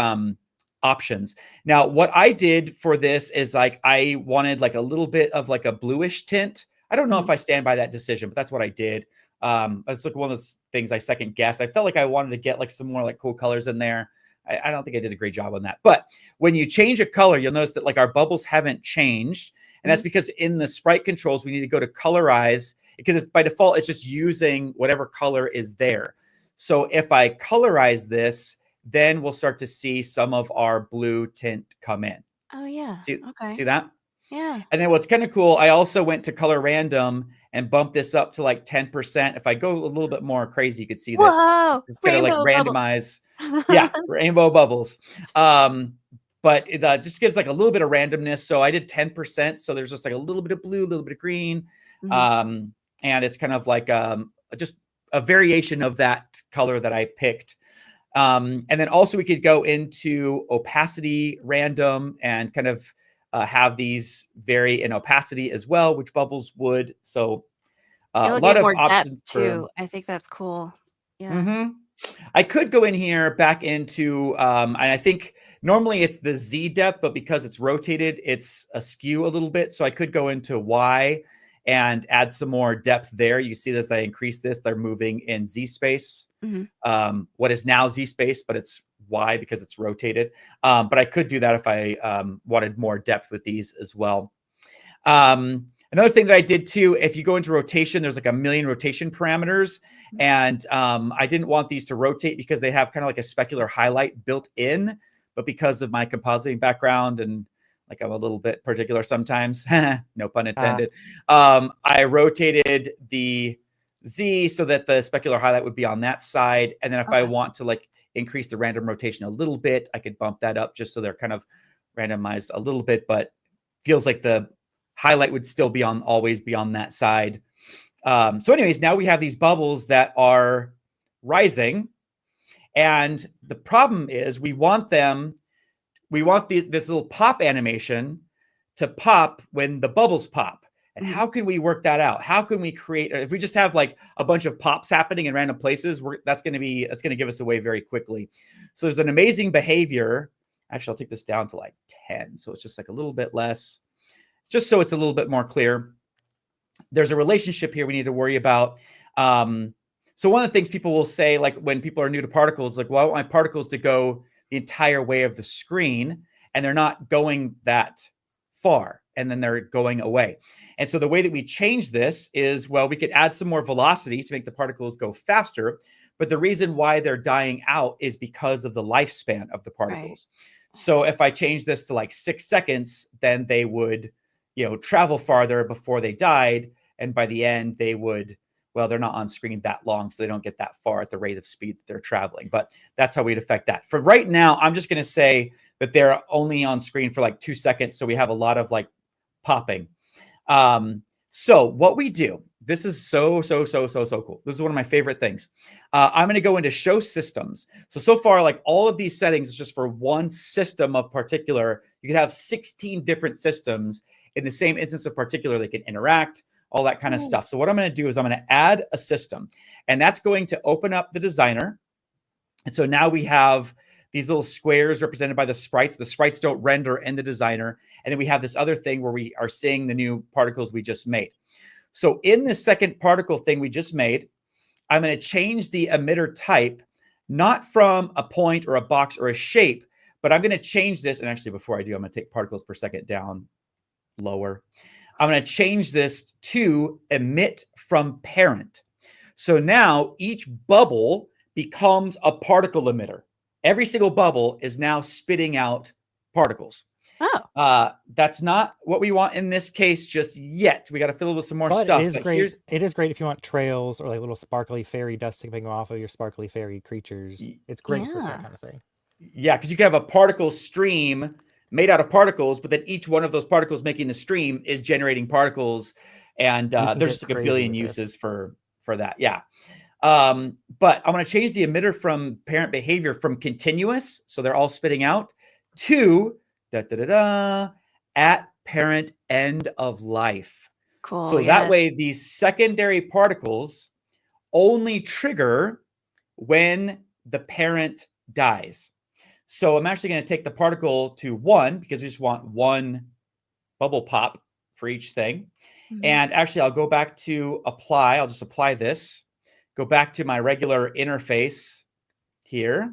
options. Now, what I did for this is like, I wanted like a little bit of like a bluish tint. I don't know if I stand by that decision, but that's what I did. It's like one of those things I second guessed. I felt like I wanted to get like some more like cool colors in there. I don't think I did a great job on that. But when you change a color, you'll notice that like our bubbles haven't changed. And that's because in the sprite controls, we need to go to colorize, because it's by default, it's just using whatever color is there. So if I colorize this, then we'll start to see some of our blue tint come in. Oh, yeah. See that? Yeah. And then what's kind of cool, I also went to color random and bumped this up to like 10%. If I go a little bit more crazy, you could see that it's going to like randomize. Yeah, rainbow bubbles. But it just gives like a little bit of randomness. So I did 10%. So there's just like a little bit of blue, a little bit of green. And it's kind of like just a variation of that color that I picked. And then also we could go into opacity random and kind of have these vary in opacity as well, which bubbles would. So a lot of options too. I think that's cool. Yeah. I could go in here back into, and I think normally it's the Z depth, but because it's rotated, it's askew a little bit. So I could go into Y and add some more depth there. You see this, I increase this, they're moving in Z space. What is now Z space, but it's Y because it's rotated. But I could do that if I wanted more depth with these as well. Another thing that I did too, if you go into rotation, there's like a million rotation parameters. And I didn't want these to rotate because they have kind of like a specular highlight built in. But because of my compositing background and like I'm a little bit particular sometimes, no pun intended, I rotated the Z so that the specular highlight would be on that side. And then if I want to like increase the random rotation a little bit, I could bump that up just so they're kind of randomized a little bit, but feels like the highlight would still be on, always be on that side. So anyways, now we have these bubbles that are rising. And the problem is we want them, this little pop animation to pop when the bubbles pop. And how can we work that out? How can we create, if we just have like a bunch of pops happening in random places, that's going to give us away very quickly. So there's an amazing behavior. Actually, I'll take this down to like 10. So it's just like a little bit less, just so it's a little bit more clear. There's a relationship here we need to worry about. So one of the things people will say, like when people are new to particles, like, well, I want my particles to go the entire way of the screen, and they're not going that far, and then they're going away. And so the way that we change this is, well, we could add some more velocity to make the particles go faster, but the reason why they're dying out is because of the lifespan of the particles. Right. So if I change this to like 6 seconds, then they would, travel farther before they died. And by the end, they would, well, they're not on screen that long, so they don't get that far at the rate of speed that they're traveling. But that's how we'd affect that. For right now, I'm just going to say that they're only on screen for like 2 seconds. So we have a lot of like popping. So what we do, this is so cool. This is one of my favorite things. I'm going to go into show systems. So far, like all of these settings is just for one system of particular. You could have 16 different systems in the same instance of particular. They can interact, all that kind of stuff. So what I'm going to do is I'm going to add a system, and that's going to open up the designer. And so now we have these little squares represented by the sprites. The sprites don't render in the designer. And then we have this other thing where we are seeing the new particles we just made. So in the second particle thing we just made, I'm going to change the emitter type, not from a point or a box or a shape, but I'm going to change this. And actually, before I do, I'm going to take particles per second down lower. I'm going to change this to emit from parent. So now each bubble becomes a particle emitter. Every single bubble is now spitting out particles. Oh, that's not what we want in this case just yet. We got to fill it with some more stuff. It is great. It is great if you want trails or like little sparkly fairy dust coming off of your sparkly fairy creatures. It's great for that kind of thing. Yeah, because you can have a particle stream made out of particles, but then each one of those particles making the stream is generating particles, and there's just like a billion uses for that. Yeah. But I'm going to change the emitter from parent behavior from continuous, so they're all spitting out, to at parent end of life. Cool. So that way these secondary particles only trigger when the parent dies. So I'm actually going to take the particle to 1 because we just want 1 bubble pop for each thing. Mm-hmm. And actually I'll go back to apply. I'll just apply this. Go back to my regular interface here.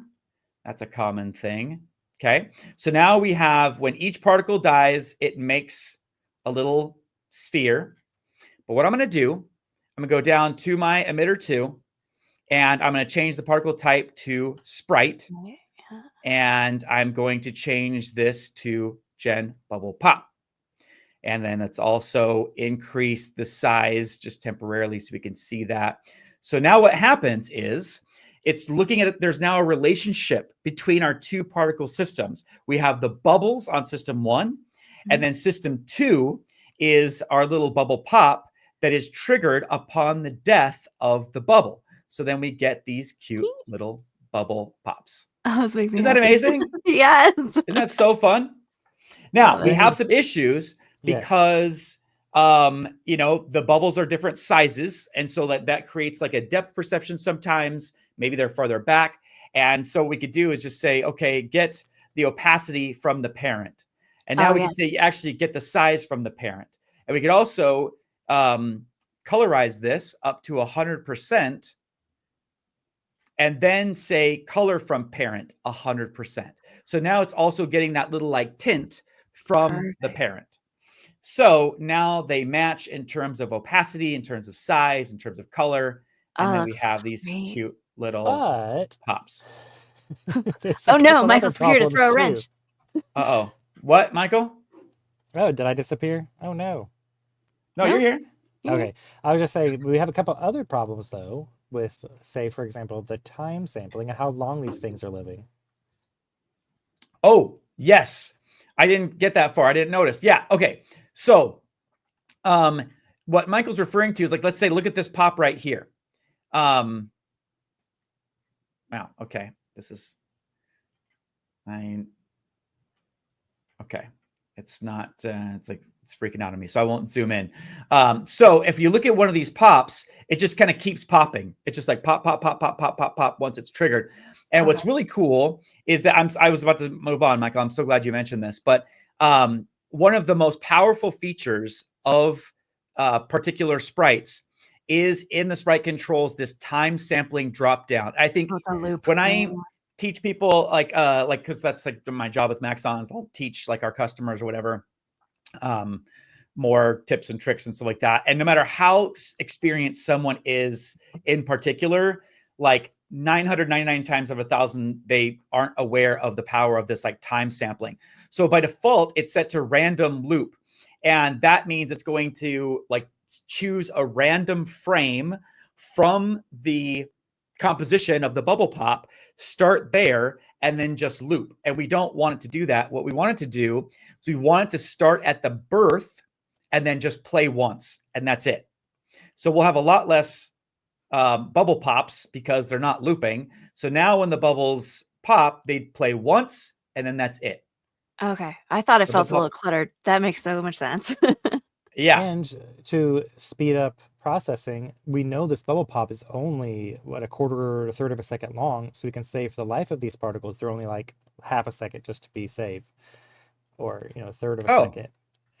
That's a common thing. Okay. So now we have, when each particle dies, it makes a little sphere. But what I'm going to do, I'm going to go down to my emitter 2, and I'm going to change the particle type to Sprite. And I'm going to change this to Gen Bubble Pop. And then let's also increase the size just temporarily so we can see that. So now what happens is it's looking at it. There's now a relationship between our 2 particle systems. We have the bubbles on system 1, and then system 2 is our little bubble pop that is triggered upon the death of the bubble. So then we get these cute little bubble pops. Oh, this makes me Isn't that amazing? Yes. Isn't that so fun? Now we have some issues because the bubbles are different sizes, and so that creates like a depth perception sometimes. Maybe they're farther back, and so what we could do is just say, okay, get the opacity from the parent, and now we can say actually get the size from the parent, and we could also colorize this up to 100%, and then say color from parent 100%. So now it's also getting that little like tint from the parent. So now they match in terms of opacity, in terms of size, in terms of color. And then we have these cute little pops. Oh no, Michael's here to throw a wrench. Uh-oh. What, Michael? Oh, did I disappear? Oh no. No, you're here. Okay. I was just saying, we have a couple other problems though with, say, for example, the time sampling and how long these things are living. Oh, yes. I didn't get that far. I didn't notice. Yeah. Okay. So what Michael's referring to is like, let's say, look at this pop right here. Wow. Okay. This is okay. It's not, it's like, it's freaking out on me. So I won't zoom in. So if you look at one of these pops, it just kind of keeps popping. It's just like pop, pop, pop, pop, pop, pop, pop once it's triggered. And what's really cool is that I was about to move on, Michael. I'm so glad you mentioned this, but one of the most powerful features of particular sprites is in the sprite controls, this time sampling drop down. I think it's a loop. when teach people like because that's like my job with Maxon is I'll teach like our customers or whatever more tips and tricks and stuff like that. And no matter how experienced someone is in particular, like 999 times out of 1,000, they aren't aware of the power of this like time sampling. So by default, it's set to random loop. And that means it's going to like choose a random frame from the composition of the bubble pop, start there, and then just loop. And we don't want it to do that. What we want it to do is we want it to start at the birth and then just play once, and that's it. So we'll have a lot less bubble pops because they're not looping. So now when the bubbles pop, they play once, and then that's it. Okay. I thought it felt a little cluttered. That makes so much sense. Yeah. And to speed up processing, we know this bubble pop is only, what, a quarter or a third of a second long. So we can say for the life of these particles, they're only like half a second just to be safe, or, a third of a second.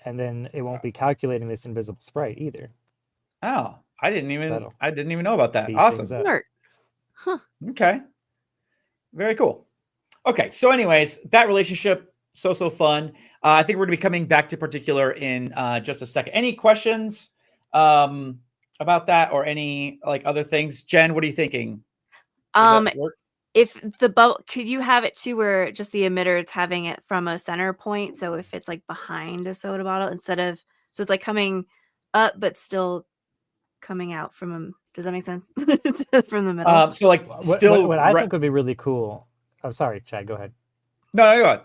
And then it won't be calculating this invisible sprite either. Oh, I didn't even know about that. Awesome. Huh. Okay. Very cool. Okay. So anyways, that relationship, so fun. I think we're going to be coming back to particular in just a second. Any questions about that or any like other things? Jen, what are you thinking? If the bubble, could you have it too where just the emitter is having it from a center point? So if it's like behind a soda bottle instead of, so it's like coming up, but still coming out from does that make sense? From the middle. So like still what I think would be really cool. I'm sorry, Chad, go ahead. No, go ahead.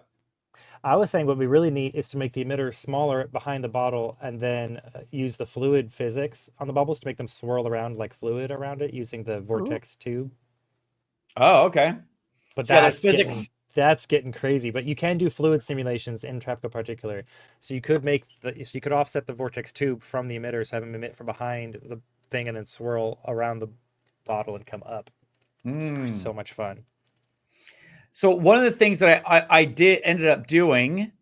I was saying what would be really neat is to make the emitter smaller behind the bottle and then use the fluid physics on the bubbles to make them swirl around like fluid around it using the vortex tube. Oh, okay. But so that's physics. That's getting crazy. But you can do fluid simulations in Trapcode particular. So you could you could offset the vortex tube from the emitters, have them emit from behind the thing, and then swirl around the bottle and come up. It's so much fun. So one of the things that I ended up doing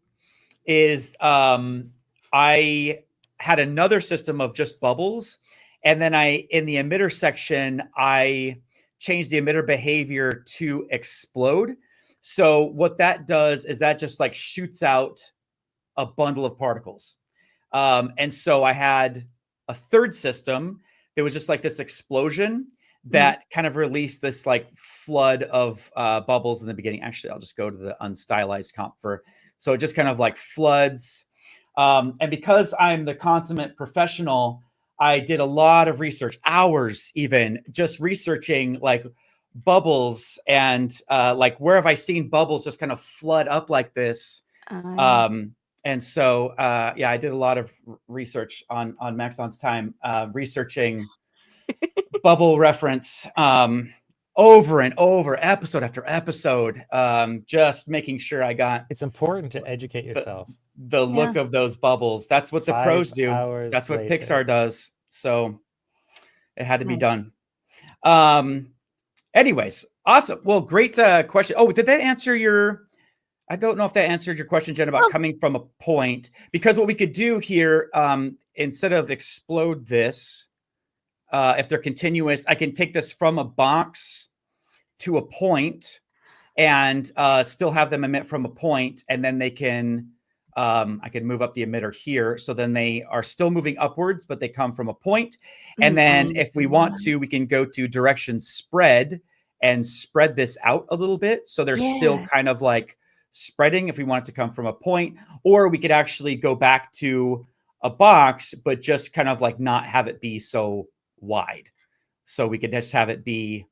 is I had another system of just bubbles, and then in the emitter section I changed the emitter behavior to explode. So what that does is that just like shoots out a bundle of particles. And so I had a third system that was just like this explosion that kind of released this like flood of bubbles in the beginning. Actually, I'll just go to the unstylized comp so it just kind of like floods. And because I'm the consummate professional, I did a lot of research, hours even, just researching like bubbles and like where have I seen bubbles just kind of flood up like this. And so, yeah, I did a lot of research on Maxon's time, researching bubble reference over and over, episode after episode, just making sure I got. It's important to educate yourself. The look of those bubbles. That's what the pros do. That's what Pixar does. So it had to be done. Anyways, awesome. Well, great question. Oh, did that answer your... I don't know if that answered your question, Jen, about coming from a point. Because what we could do here, instead of explode this, if they're continuous, I can take this from a box to a point and still have them emit from a point. And then they can, I can move up the emitter here. So then they are still moving upwards, but they come from a point. And then if we want to, we can go to direction spread and spread this out a little bit. So they're still kind of like spreading if we want it to come from a point, or we could actually go back to a box, but just kind of like not have it be so wide. So we could just have it be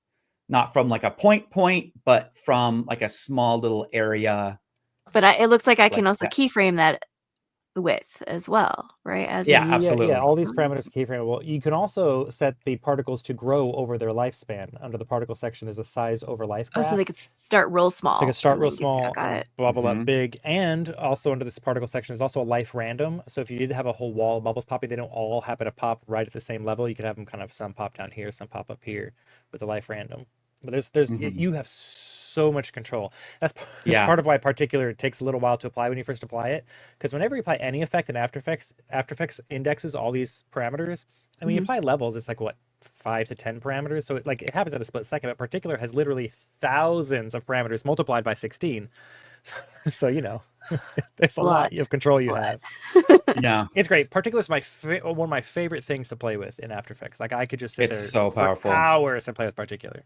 not from like a point, but from like a small little area. But it looks like I can also keyframe that width as well, right? Absolutely. Yeah, all these parameters are keyframeable. You can also set the particles to grow over their lifespan. Under the particle section is a size over life graph. Oh, so they could start real small. So they could start real small, bubble up Mm-hmm. big. And also under this particle section is also a life random. So if you did have a whole wall of bubbles popping, they don't all happen to pop right at the same level. You could have them kind of some pop down here, some pop up here with the life random. But you have so much control. That's part of why particular takes a little while to apply when you first apply it. Because whenever you apply any effect in After Effects indexes all these parameters. And when you apply levels, it's like what, 5 to 10 parameters. So it happens at a split second, but particular has literally thousands of parameters multiplied by 16. So, there's a lot of control you have. Yeah. It's great. Particular is one of my favorite things to play with in After Effects. Like I could just sit there so for powerful. hours and play with particular.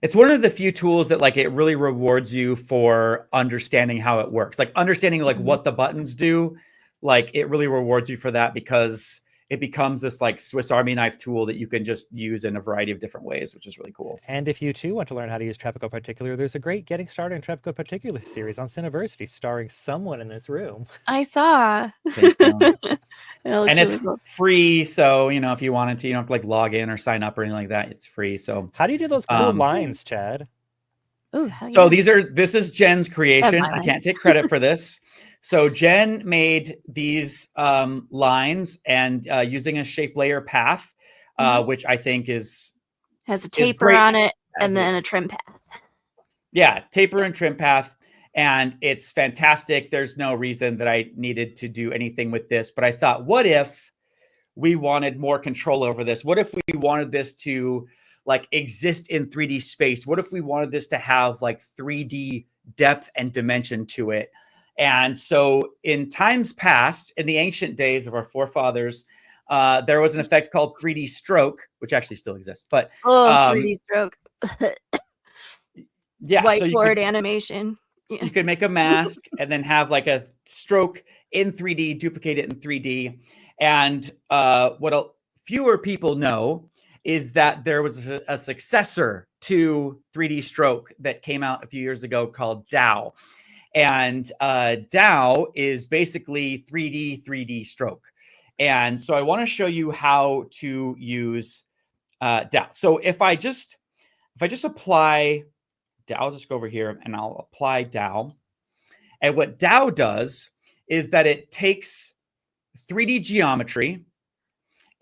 It's one of the few tools that like it really rewards you for understanding how it works. Like understanding like what the buttons do. Like it really rewards you for that because it becomes this like Swiss Army knife tool that you can just use in a variety of different ways, which is really cool. And if you too want to learn how to use Trapcode Particular, there's a great Getting Started in Trapcode Particular series on Cineversity starring someone in this room. I saw. And it's free, so if you wanted to, you don't have to like log in or sign up or anything like that. It's free. So how do you do those cool lines, Chad? Oh, so this is Jen's creation. I can't take credit for this. So Jen made these lines and using a shape layer path, which I think has a taper on it and then a trim path. Yeah, taper and trim path. And it's fantastic. There's no reason that I needed to do anything with this. But I thought, what if we wanted more control over this? What if we wanted this to like exist in 3D space? What if we wanted this to have like 3D depth and dimension to it? And so in times past, in the ancient days of our forefathers, there was an effect called 3D stroke, which actually still exists. But 3D stroke. Yeah. Whiteboard animation. Yeah. You could make a mask and then have like a stroke in 3D, duplicate it in 3D. And what fewer people know is that there was a successor to 3D stroke that came out a few years ago called DAO. And DAO is basically 3D stroke. And so I want to show you how to use DAO. So if I just apply DAO, I'll just go over here and I'll apply DAO. And what DAO does is that it takes 3D geometry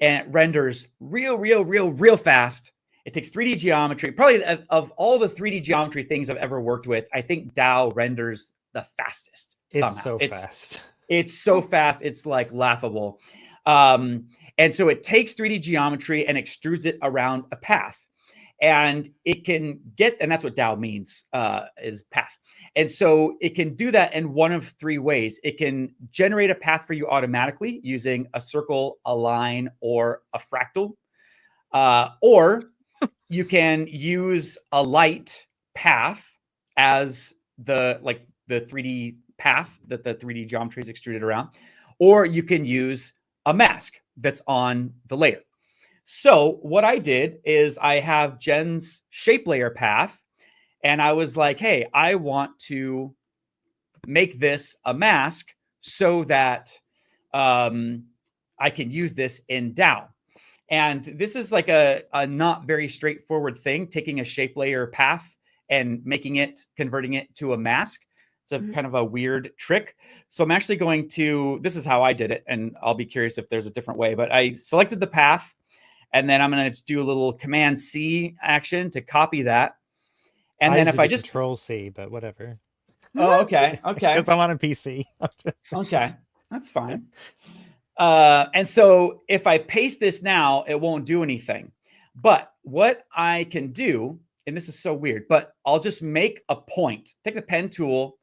and it renders real fast. It takes 3D geometry. Probably of all the 3D geometry things I've ever worked with, I think DAO renders the fastest. It's so fast. It's so fast. It's like laughable. And so it takes 3D geometry and extrudes it around a path. And it can and that's what DAO means, is path. And so it can do that in one of three ways. It can generate a path for you automatically using a circle, a line, or a fractal. Or you can use a light path as the 3D path that the 3D geometry is extruded around. Or you can use a mask that's on the layer. So what I did is I have Jen's shape layer path, and I was like, hey, I want to make this a mask so that I can use this in DAO. And this is like a not very straightforward thing, taking a shape layer path and converting it to a mask. It's a kind of a weird trick. So I'm actually this is how I did it, and I'll be curious if there's a different way, but I selected the path. And then I'm going to do a little Command C action to copy that. And then if I just Control C, but whatever. Oh, okay. Because I'm on a PC. Okay, that's fine. And so if I paste this now, it won't do anything. But what I can do, and this is so weird, but I'll just make a point. Take the pen tool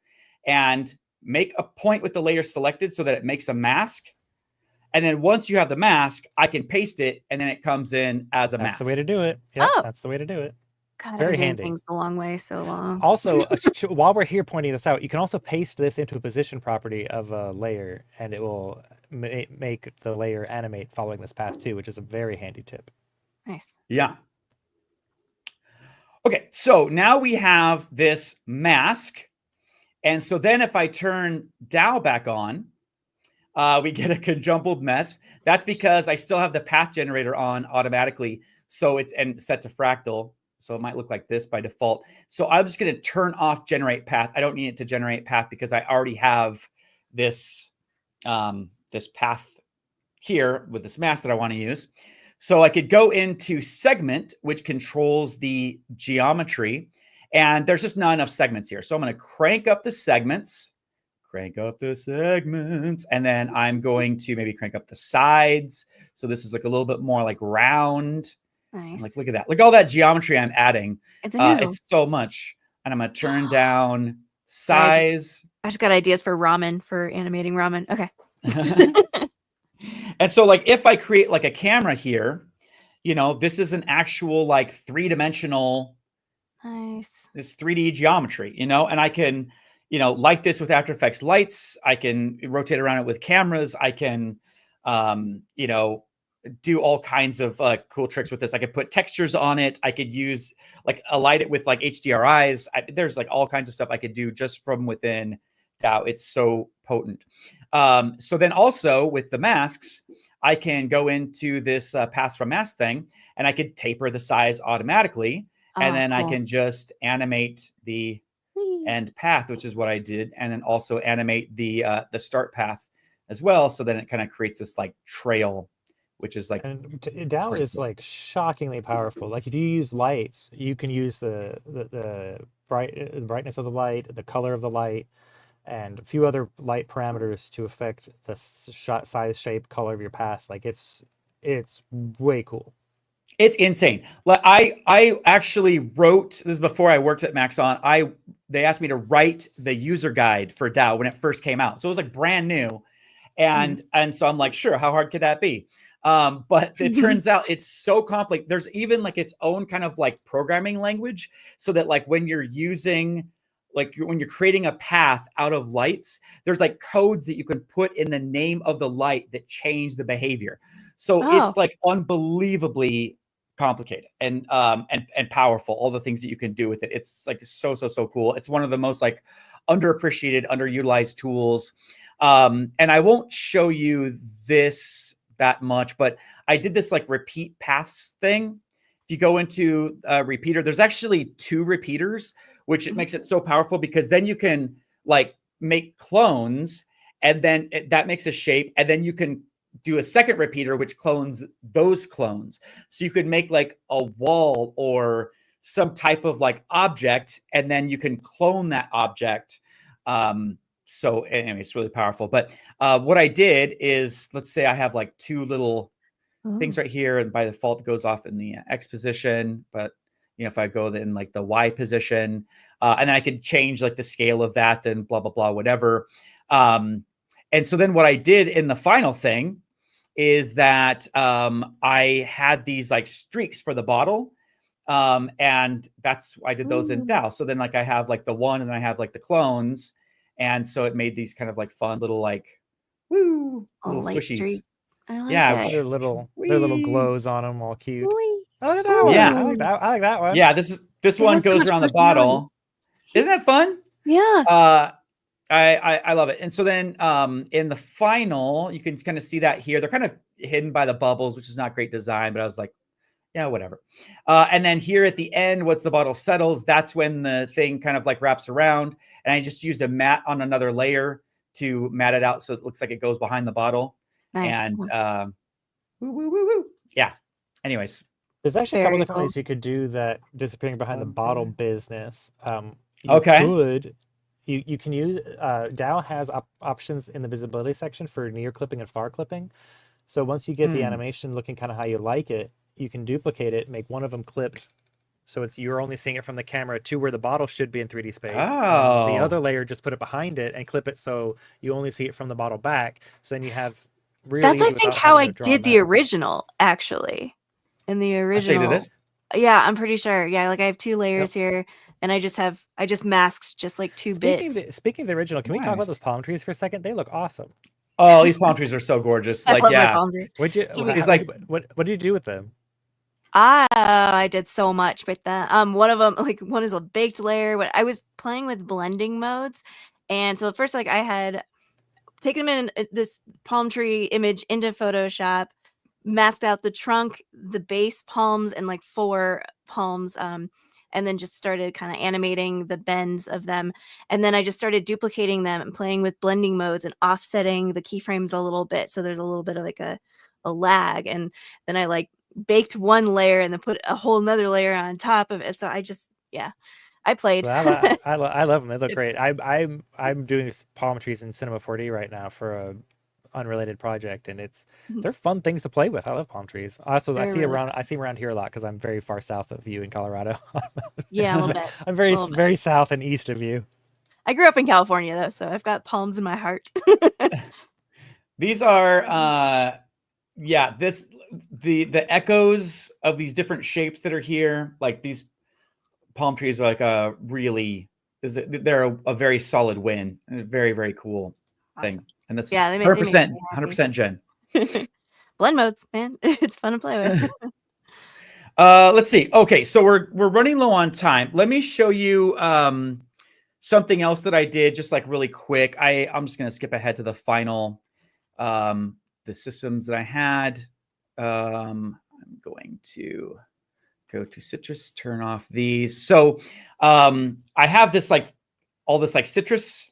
and make a point with the layer selected so that it makes a mask. And then once you have the mask, I can paste it, and then it comes in as a mask. That's the way to do it. Yeah, that's the way to do it. God, very I've been handy. doing things the long way so long. Also, while we're here pointing this out, you can also paste this into a position property of a layer, and it will make the layer animate following this path too, which is a very handy tip. Nice. Yeah. Okay, so now we have this mask. And so then if I turn DAO back on, we get a conjumbled mess. That's because I still have the path generator on automatically. So it's set to fractal. So it might look like this by default. So I'm just going to turn off generate path. I don't need it to generate path because I already have this, this path here with this mask that I want to use. So I could go into segment, which controls the geometry. And there's just not enough segments here. So I'm going to crank up the segments. crank up the segments. And then I'm going to maybe crank up the sides. So this is like a little bit more like round. Nice. Like, look at that. Look at all that geometry I'm adding. It's so much. And I'm going to turn down size. I just got ideas for ramen, for animating ramen. Okay. And so like, if I create like a camera here, you know, this is an actual like 3-dimensional, nice. This 3D geometry, you know, and I can, you know, light this with After Effects lights. I can rotate around it with cameras. I can, you know, do all kinds of cool tricks with this. I could put textures on it. I could use like light it with like HDRIs. There's like all kinds of stuff I could do just from within DAO. It's so potent. So then also with the masks, I can go into this pass from mask thing, and I could taper the size automatically. And then I can just animate the end path, which is what I did. And then also animate the start path as well. So then it kind of creates this like trail, which is like, and DAO is like shockingly powerful. Like if you use lights, you can use the brightness of the light, the color of the light, and a few other light parameters to affect the shot size, shape, color of your path. Like it's way cool. It's insane. Like I actually wrote this is before I worked at Maxon. They asked me to write the user guide for DAO when it first came out. So it was like brand new. And so I'm like, sure, how hard could that be? But it turns out it's so complex. There's even like its own kind of like programming language, so that like when you're using, like when you're creating a path out of lights, there's like codes that you can put in the name of the light that change the behavior. So it's like unbelievably complicated and powerful, all the things that you can do with it. It's like so cool. It's one of the most like underappreciated, underutilized tools. And I won't show you this that much, but I did this like repeat paths thing. If you go into a repeater, there's actually 2 repeaters, which it makes it so powerful, because then you can like make clones, and then that makes a shape, and then you can do a second repeater which clones those clones. So you could make like a wall or some type of like object, and then you can clone that object. So anyway, it's really powerful. But what I did is, let's say I have like 2 little things right here, and by default it goes off in the X position. But you know, if I go in like the Y position, and then I could change like the scale of that and blah, blah, blah, whatever. And so then what I did in the final thing is that I had these like streaks for the bottle. And I did those in DAO. So then like I have like the one, and then I have like the clones. And so it made these kind of like fun little like, little swishies. Streak. I like yeah, their little glows on them, all cute. I like that one. Yeah. I like that one. Yeah, this one goes around the bottle. Isn't that fun? Yeah. I love it. And so then in the final, you can kind of see that here. They're kind of hidden by the bubbles, which is not great design, but I was like, yeah, whatever. And then here at the end, once the bottle settles, that's when the thing kind of like wraps around. And I just used a mat on another layer to mat it out, so it looks like it goes behind the bottle. Nice. And yeah. Anyways, there's actually a couple different ways you could do that disappearing behind the bottle business. You can use DAO has options in the visibility section for near clipping and far clipping. So once you get the animation looking kind of how you like it, you can duplicate it, make one of them clipped, so you're only seeing it from the camera to where the bottle should be in 3D space. The other layer, just put it behind it and clip it so you only see it from the bottle back. So then you have that's I think how I did the original, actually. In the original, yeah, I'm pretty sure. Yeah, like I have 2 layers here, and I just masked just like 2 bits. Speaking of the original, can we talk about those palm trees for a second? They look awesome. Oh, these palm trees are so gorgeous. Like, yeah. What did you do with them? I did so much with that. One of them, like one is a baked layer. But I was playing with blending modes, and so first, like I had taken them in this palm tree image into Photoshop, masked out the trunk, the base palms, and like 4 palms, and then just started kind of animating the bends of them. And then I just started duplicating them and playing with blending modes and offsetting the keyframes a little bit, so there's a little bit of like a lag. And then I like baked one layer and then put a whole nother layer on top of it. So I just I played. But I love them. They look great. I'm doing palm trees in Cinema 4D right now for a unrelated project, and they're fun things to play with. I love palm trees. Also, I see them around here a lot because I'm very far south of you in Colorado. Yeah, a little bit. I'm very south and east of you. I grew up in California though, so I've got palms in my heart. These are the echoes of these different shapes that are here. Like these palm trees are like they're a very solid win. A very, very cool thing. And that's 100% Jen. Blend modes, man. It's fun to play with. Let's see. Okay, so we're running low on time. Let me show you something else that I did just like really quick. I'm just gonna skip ahead to the final the systems that I had. I'm going to go to Citrus, turn off these. So I have this all this citrus,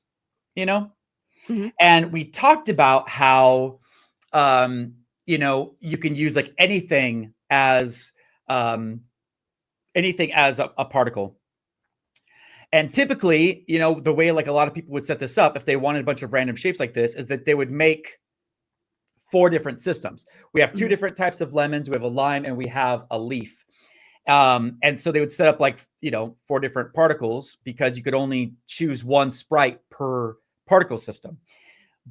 and we talked about how you can use anything as a particle. And typically, the way a lot of people would set this up if they wanted a bunch of random shapes like this is that they would make 4 different systems. We have 2 different types of lemons. We have a lime and we have a leaf. And so they would set up 4 different particles because you could only choose 1 sprite per particle system.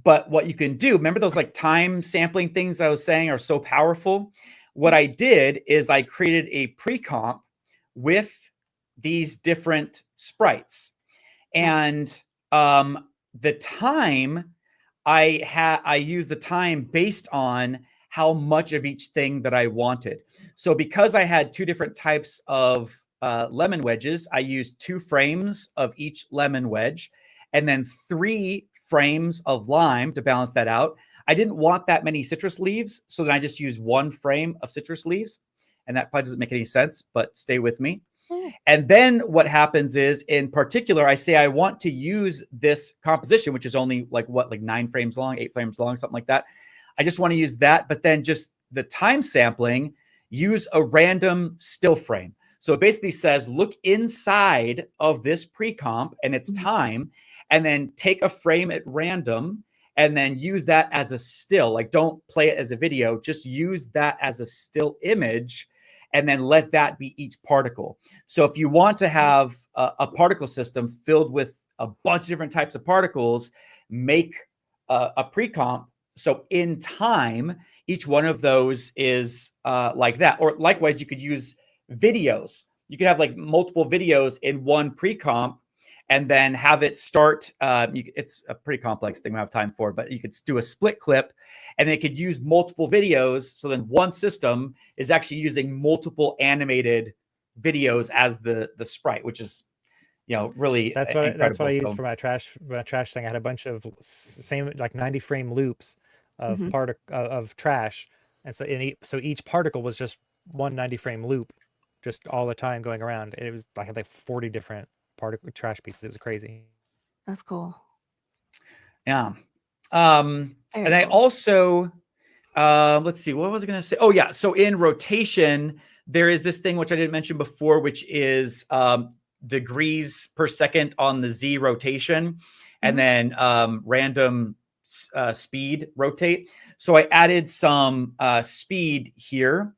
But what you can do, remember those time sampling things I was saying are so powerful? What I did is I created a pre-comp with these different sprites. And the time I used the time based on how much of each thing that I wanted. So because I had 2 different types of lemon wedges, I used 2 frames of each lemon wedge and then 3 frames of lime to balance that out. I didn't want that many citrus leaves, so then I just used 1 frame of citrus leaves. And that probably doesn't make any sense, but stay with me. And then what happens is, in particular, I say I want to use this composition, which is only 9 frames long, 8 frames long, something like that. I just want to use that, but then just the time sampling, use a random still frame. So it basically says, look inside of this pre-comp and its time, and then take a frame at random and then use that as a still. Don't play it as a video, just use that as a still image and then let that be each particle. So if you want to have a particle system filled with a bunch of different types of particles, make a pre-comp. So in time, each one of those is like that. Or likewise, you could use videos. You could have multiple videos in 1 pre-comp and then have it start. It's a pretty complex thing we don't have time for, but you could do a split clip and they could use multiple videos. So then one system is actually using multiple animated videos as the sprite, which is, really that's what I used for my trash thing. I had a bunch of same 90 frame loops of of trash, and so each particle was just 1 90 frame loop, just all the time going around. And it was I had 40 different trash pieces. It was crazy. That's cool. Yeah. And I also let's see, what was I going to say? Oh yeah. So in rotation, there is this thing which I didn't mention before, which is degrees per second on the Z rotation, and then random speed rotate. So I added some speed here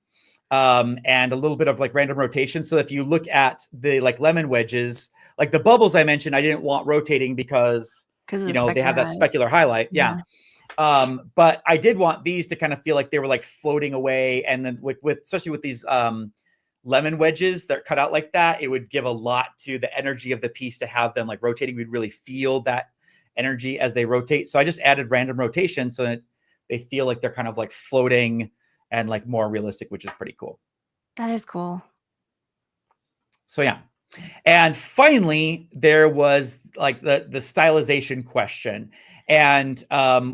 and a little bit of random rotation. So if you look at the lemon wedges, the bubbles I mentioned, I didn't want rotating because they have that specular highlight. Yeah. But I did want these to kind of feel like they were floating away. And then with especially with these lemon wedges that are cut out like that, it would give a lot to the energy of the piece to have them rotating. We'd really feel that energy as they rotate. So I just added random rotation so that they feel like they're kind of floating and more realistic, which is pretty cool. That is cool. So yeah. And finally, there was the stylization question. And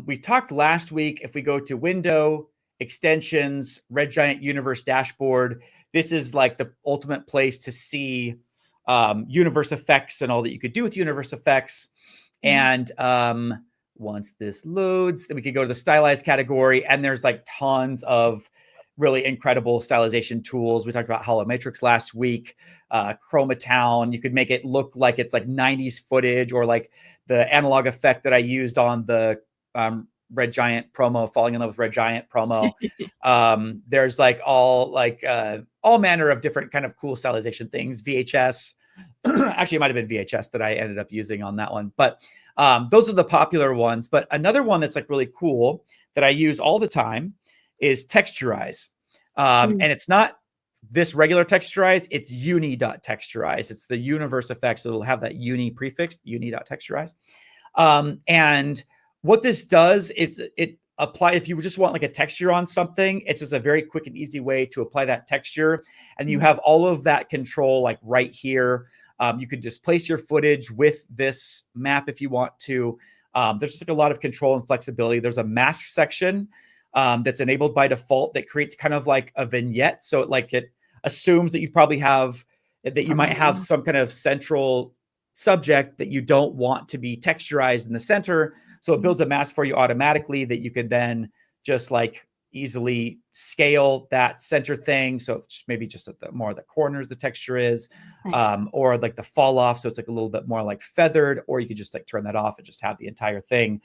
we talked last week, if we go to Window, Extensions, Red Giant Universe Dashboard, this is the ultimate place to see universe effects and all that you could do with universe effects. And once this loads, then we could go to the Stylize category, and there's tons of really incredible stylization tools. We talked about Hollow Matrix last week, Chromatown. You could make it look like it's like 90s footage, or like the analog effect that I used on the Red Giant promo, Falling in Love with Red Giant promo. There's like all manner of different kind of cool stylization things. VHS, actually it might've been VHS that I ended up using on that one, but those are the popular ones. But another one that's like really cool that I use all the time is Texturize. And it's not this regular Texturize, it's uni.Texturize. It's the universe effect, so it'll have that uni prefix, uni.Texturize. And what this does is it apply, if you just want like a texture on something, it's just a very quick and easy way to apply that texture. And you have all of that control like right here. You could just place your footage with this map if you want to. There's just like a lot of control and flexibility. There's a mask section that's enabled by default that creates kind of like a vignette. So it assumes that you probably have, that you might have some kind of central subject that you don't want to be texturized in the center. So it builds a mask for you automatically that you could then just like easily scale that center thing. So it's maybe just at the more of the corners the texture is, or like the fall off. So it's like a little bit more like feathered, or you could just like turn that off and just have the entire thing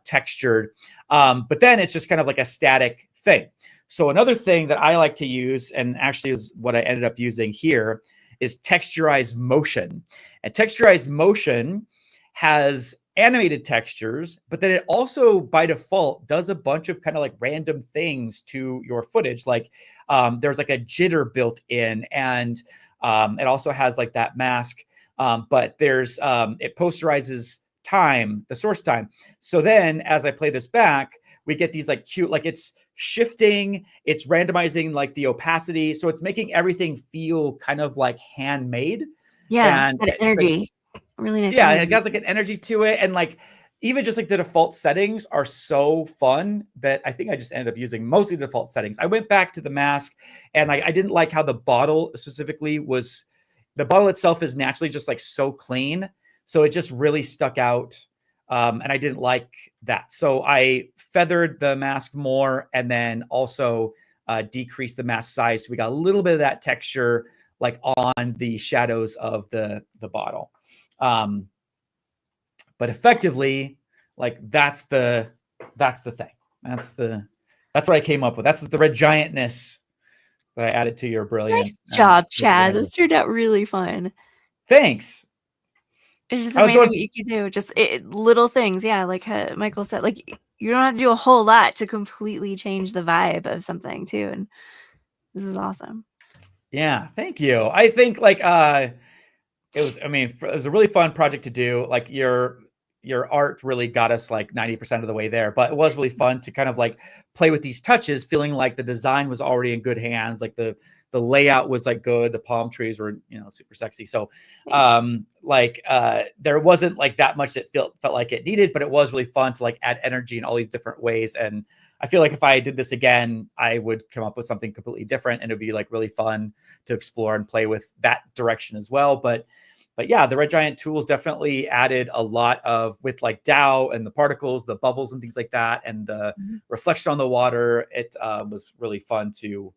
textured. But then it's just kind of like a static thing. So another thing that I like to use, and actually is what I ended up using here, is Texturize Motion. And Texturize Motion has animated textures, but then it also by default does a bunch of kind of like random things to your footage. Like there's like a jitter built in, and it also has like that mask, but there's it posterizes time, the source time. So then as I play this back, we get these like cute, like it's shifting, it's randomizing like the opacity. So it's making everything feel kind of like handmade. Yeah, and it's got energy. Really nice. Yeah, energy. it got like an energy to it. And like even just like the default settings are so fun that I think I just ended up using mostly default settings. I went back to the mask, and I didn't like how the bottle specifically was. The bottle itself is naturally just like so clean. So it just really stuck out. And I didn't like that. So I feathered the mask more, and then also decreased the mask size. So we got a little bit of that texture like on the shadows of the bottle. But effectively, like that's the thing. That's what I came up with. That's the red giantness that I added to your brilliant. Nice job, Chad. This turned out really fun. Thanks. It's just amazing what you can do. Just little things. Yeah, like Michael said, like you don't have to do a whole lot to completely change the vibe of something too. And this was awesome. Yeah, thank you. I think like it was a really fun project to do. Like your art really got us like 90% of the way there, but it was really fun to kind of like play with these touches, feeling like the design was already in good hands. Like the layout was like good. The palm trees were, super sexy. So there wasn't like that much that felt like it needed, but it was really fun to like add energy in all these different ways. And I feel like if I did this again, I would come up with something completely different, and it'd be like really fun to explore and play with that direction as well. But yeah, the Red Giant tools definitely added a lot with like DAO and the particles, the bubbles and things like that, and the reflection on the water. It was really fun to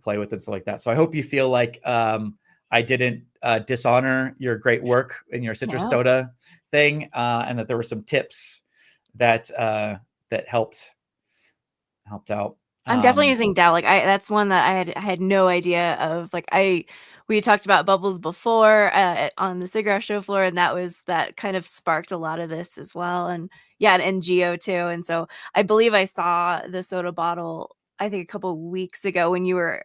play with and stuff like that. So I hope you feel like I didn't dishonor your great work in your citrus soda thing, and that there were some tips that helped out. I'm definitely using DAO. Like that's one that I had no idea of. Like we talked about bubbles before on the SIGGRAPH show floor, and that kind of sparked a lot of this as well. And yeah, and Geo too. And so I believe I saw the soda bottle, I think a couple of weeks ago when you were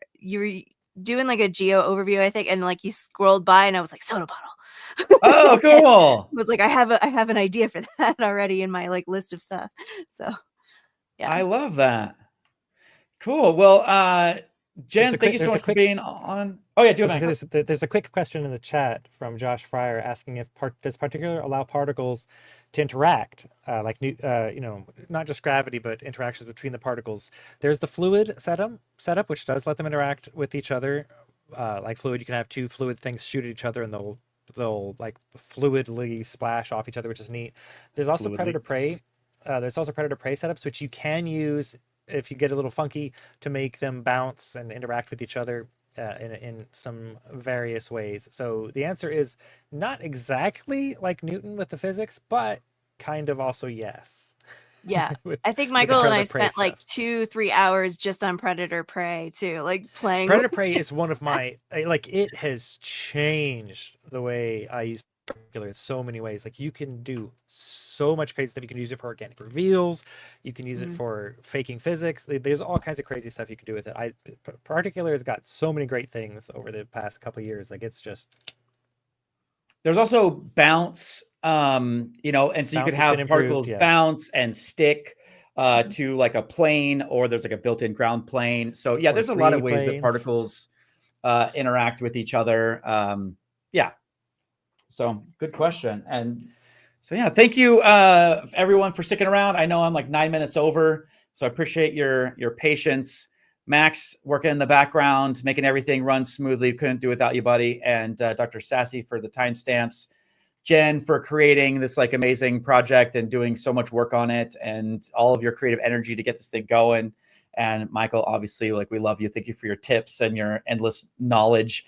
doing like a Geo overview, I think, and like you scrolled by, and I was like, soda bottle. Oh, cool. I was like, I have an idea for that already in my like list of stuff. So yeah, I love that. Cool. Well, Jen, thank you so much for being on. Oh yeah, do it. There's a quick question in the chat from Josh Fryer asking if does particular allow particles to interact, like not just gravity, but interactions between the particles. There's the fluid setup, which does let them interact with each other. Like fluid, you can have two fluid things shoot at each other, and they'll like fluidly splash off each other, which is neat. There's also predator prey. There's also predator prey setups, which you can use if you get a little funky, to make them bounce and interact with each other in some various ways. So the answer is not exactly like Newton with the physics, but kind of also yes. Yeah. With- I think with the Michael and I predator prey spent like stuff. 2-3 hours just on Predator Prey too, like playing. Predator Prey is one of my, like, it has changed the way I use particular in so many ways. Like, you can do so much crazy stuff. You can use it for organic reveals. You can use it for faking physics. There's all kinds of crazy stuff you can do with it. Particular has got so many great things over the past couple of years. Like, it's just. There's also bounce, you know, and so you Bounce could has been have particles improved, yes. bounce and stick to like a plane, or there's like a built-in ground plane. So yeah, Or there's a lot of 3D ways that planes. particles interact with each other. Yeah. So good question. And so, yeah, thank you everyone for sticking around. I know I'm like 9 minutes over, so I appreciate your patience. Max working in the background, making everything run smoothly. Couldn't do without you, buddy. And Dr. Sassy for the timestamps. Jen for creating this like amazing project and doing so much work on it, and all of your creative energy to get this thing going. And Michael, obviously, like, we love you. Thank you for your tips and your endless knowledge.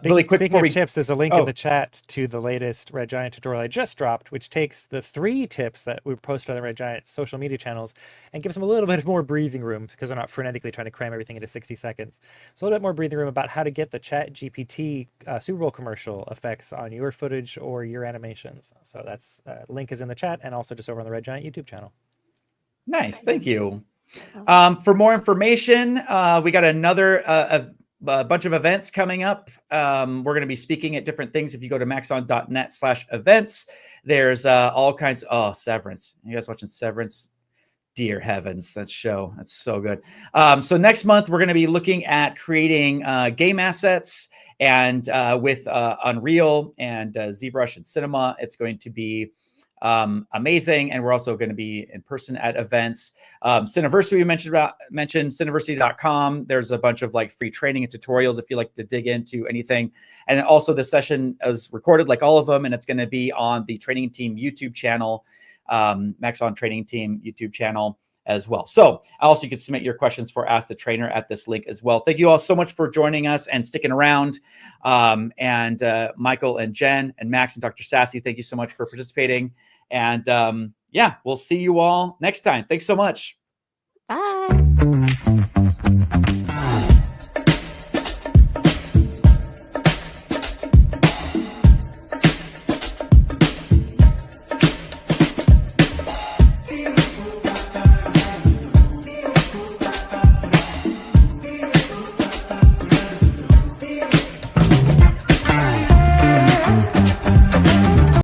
Really quick Speaking before of tips, there's a link in the chat to the latest Red Giant tutorial I just dropped, which takes the 3 tips that we posted on the Red Giant social media channels and gives them a little bit more breathing room, because they're not frenetically trying to cram everything into 60 seconds. So a little bit more breathing room about how to get the Chat GPT Super Bowl commercial effects on your footage or your animations. So that's link is in the chat, and also just over on the Red Giant YouTube channel. Nice, thank you. For more information, we got another a bunch of events coming up. We're going to be speaking at different things. If you go to maxon.net/events, there's all kinds of, Severance. You guys watching Severance? Dear heavens, that show, that's so good. So next month, we're going to be looking at creating game assets, and with Unreal and ZBrush and Cinema, it's going to be amazing. And we're also going to be in person at events. Cineversity, we mentioned cineversity.com. There's a bunch of like free training and tutorials if you like to dig into anything. And then also the session is recorded like all of them, and it's going to be on the Training Team YouTube channel, Maxon Training Team YouTube channel as well. So also you can submit your questions for Ask the Trainer at this link as well. Thank you all so much for joining us and sticking around. And Michael and Jen and Max and Dr. Sassy, thank you so much for participating. And yeah, we'll see you all next time. Thanks so much. Bye.